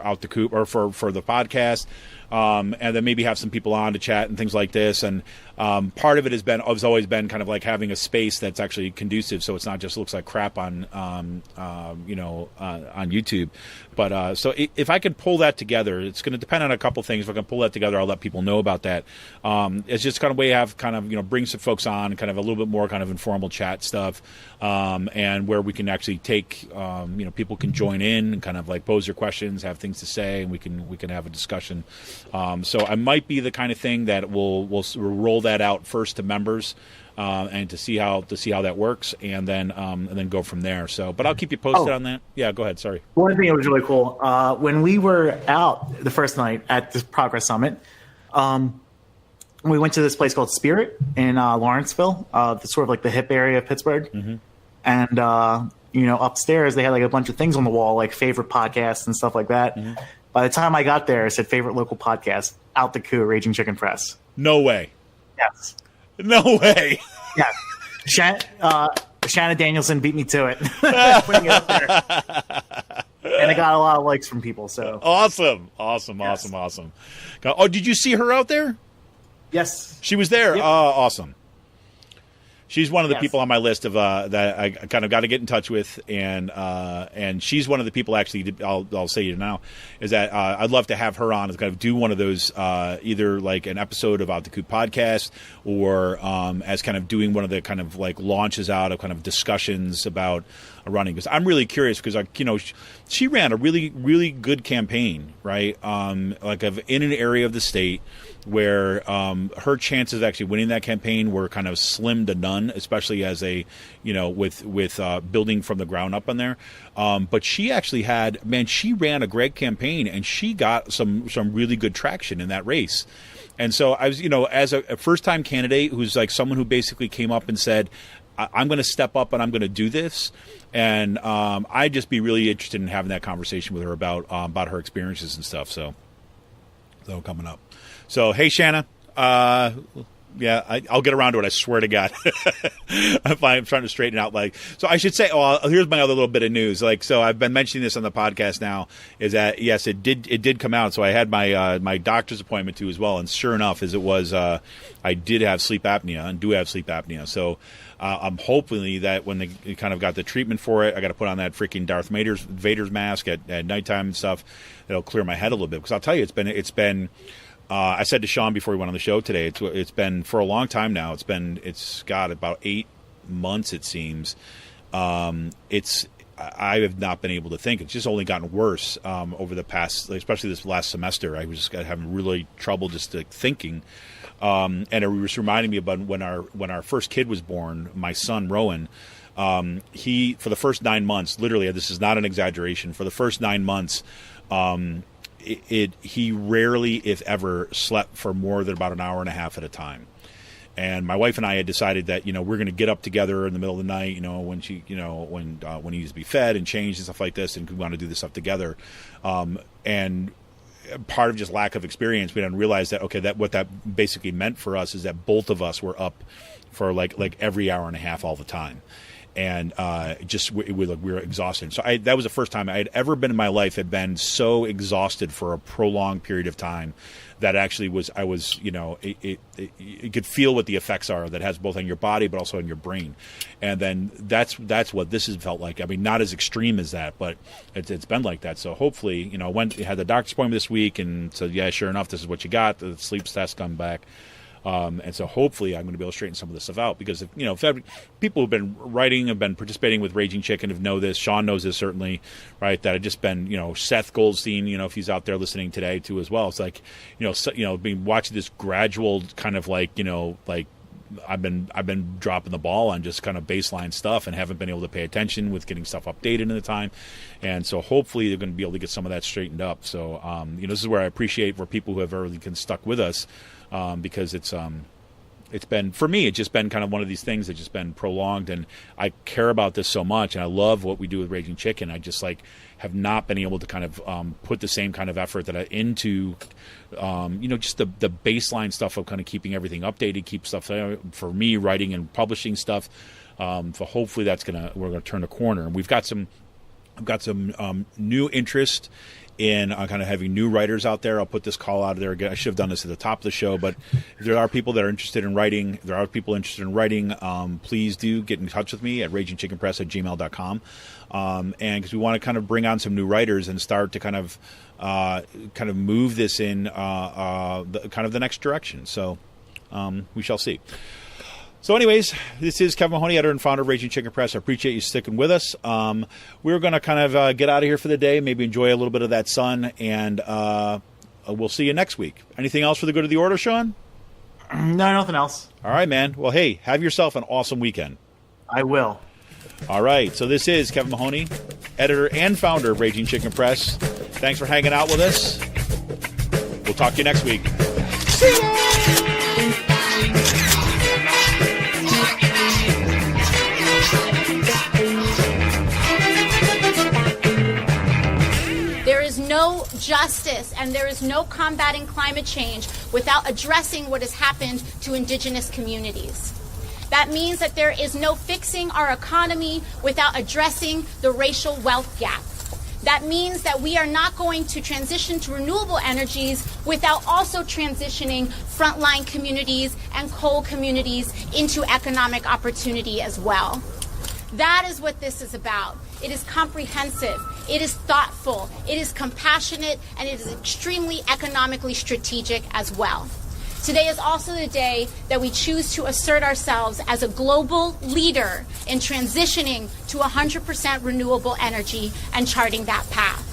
Out the Coop or for the podcast, and then maybe have some people on to chat and things like this. And part of it has always been kind of like having a space that's actually conducive, so it's not just looks like crap on YouTube. But so if I could pull that together, it's going to depend on a couple things. If I can pull that together, I'll let people know about that. It's just kind of way to have kind of bring some folks on and kind of a little bit more kind of informal chat stuff, and where we can actually take people can join in and kind of like pose their questions, have things to say, and we can have a discussion. So I might be the kind of thing that we'll roll that out first to members. And to see how that works, and then go from there. So, but I'll keep you posted on that. Yeah, go ahead. Sorry. One thing that was really cool when we were out the first night at the Progress Summit, we went to this place called Spirit in Lawrenceville, sort of like the hip area of Pittsburgh, and upstairs they had like a bunch of things on the wall, like favorite podcasts and stuff like that. By the time I got there, it said favorite local podcast, Out the Coup, Raging Chicken Press. No way. Yes. No way. Yeah. Shannon Danielson beat me to it. Putting it up there. And I got a lot of likes from people. So awesome. Oh, did you see her out there? Yes. She was there. Yep. Awesome. She's one of the people on my list of that I kind of got to get in touch with, and she's one of the people actually. I'll say it now is that I'd love to have her on to kind of do one of those either like an episode of Out the Coop podcast or as kind of doing one of the kind of like launches out of kind of discussions about running, because I'm really curious because she ran a really really good campaign, right? In an area of the state where her chances of actually winning that campaign were kind of slim to none, especially as with building from the ground up on there. But she actually she ran a great campaign and she got some really good traction in that race. And so I was, as a first time candidate who's like someone who basically came up and said, I'm going to step up and I'm going to do this. And I'd just be really interested in having that conversation with her about her experiences and stuff. So coming up. So, hey, Shanna. I'll get around to it. I swear to God. I'm trying to straighten out. So I should say, here's my other little bit of news. So I've been mentioning this on the podcast now. Is that yes, it did come out. So I had my doctor's appointment too as well. And sure enough, as it was, I did have sleep apnea and do have sleep apnea. So I'm hopefully that when they kind of got the treatment for it, I got to put on that freaking Darth Vader's mask at nighttime and stuff. It'll clear my head a little bit, because I'll tell you, it's been. I said to Sean before we went on the show today, it's been for a long time now. It's got about 8 months, it seems. I have not been able to think. It's just only gotten worse over the past, especially this last semester. I was just having really trouble just thinking. And it was reminding me about when our first kid was born, my son Rowan. He, for the first 9 months, literally, this is not an exaggeration, for the first 9 months, he rarely, if ever, slept for more than about an hour and a half at a time. And my wife and I had decided that, we're going to get up together in the middle of the night, when he needs to be fed and changed and stuff like this, and we want to do this stuff together. And part of just lack of experience, we didn't realize that, okay, that what that basically meant for us is that both of us were up for like every hour and a half all the time. And we were exhausted. So that was the first time I had ever been in my life had been so exhausted for a prolonged period of time that actually I was, you know, you could feel what the effects are that has both on your body but also on your brain. And then that's what this has felt like. I mean, not as extreme as that, but it's been like that. So hopefully, you know, had the doctor's appointment this week and said, yeah, sure enough, this is what you got. The sleep test come back. And so hopefully I'm going to be able to straighten some of this stuff out because, if people who've been writing, have been participating with Raging Chicken have know this. Sean knows this certainly, right? That I've just been, Seth Goldstein, if he's out there listening today too as well. It's like, being watching this gradual kind of like, I've been dropping the ball on just kind of baseline stuff and haven't been able to pay attention with getting stuff updated in the time. And so hopefully they're going to be able to get some of that straightened up. So, this is where I appreciate for people who have really stuck with us. Because it's been, for me, it's just been kind of one of these things that's just been prolonged, and I care about this so much, and I love what we do with Raging Chicken. I just have not been able to kind of put the same kind of effort that into, just the baseline stuff of kind of keeping everything updated, keep stuff for me writing and publishing stuff. So hopefully we're gonna turn a corner, and I've got some new interest in kind of having new writers out there. I'll put this call out there again. I should have done this at the top of the show, but if there are people that are interested in writing, please do get in touch with me at ragingchickenpress@gmail.com. And because we want to kind of bring on some new writers and start to kind of move this in the next direction. So we shall see. So anyways, this is Kevin Mahoney, editor and founder of Raging Chicken Press. I appreciate you sticking with us. We're going to kind of get out of here for the day, maybe enjoy a little bit of that sun, and we'll see you next week. Anything else for the good of the order, Sean? No, nothing else. All right, man. Well, hey, have yourself an awesome weekend. I will. All right. So this is Kevin Mahoney, editor and founder of Raging Chicken Press. Thanks for hanging out with us. We'll talk to you next week. See ya! No justice and there is no combating climate change without addressing what has happened to indigenous communities. That means that there is no fixing our economy without addressing the racial wealth gap. That means that we are not going to transition to renewable energies without also transitioning frontline communities and coal communities into economic opportunity as well. That is what this is about. It is comprehensive, it is thoughtful, it is compassionate, and it is extremely economically strategic as well. Today is also the day that we choose to assert ourselves as a global leader in transitioning to 100% renewable energy and charting that path.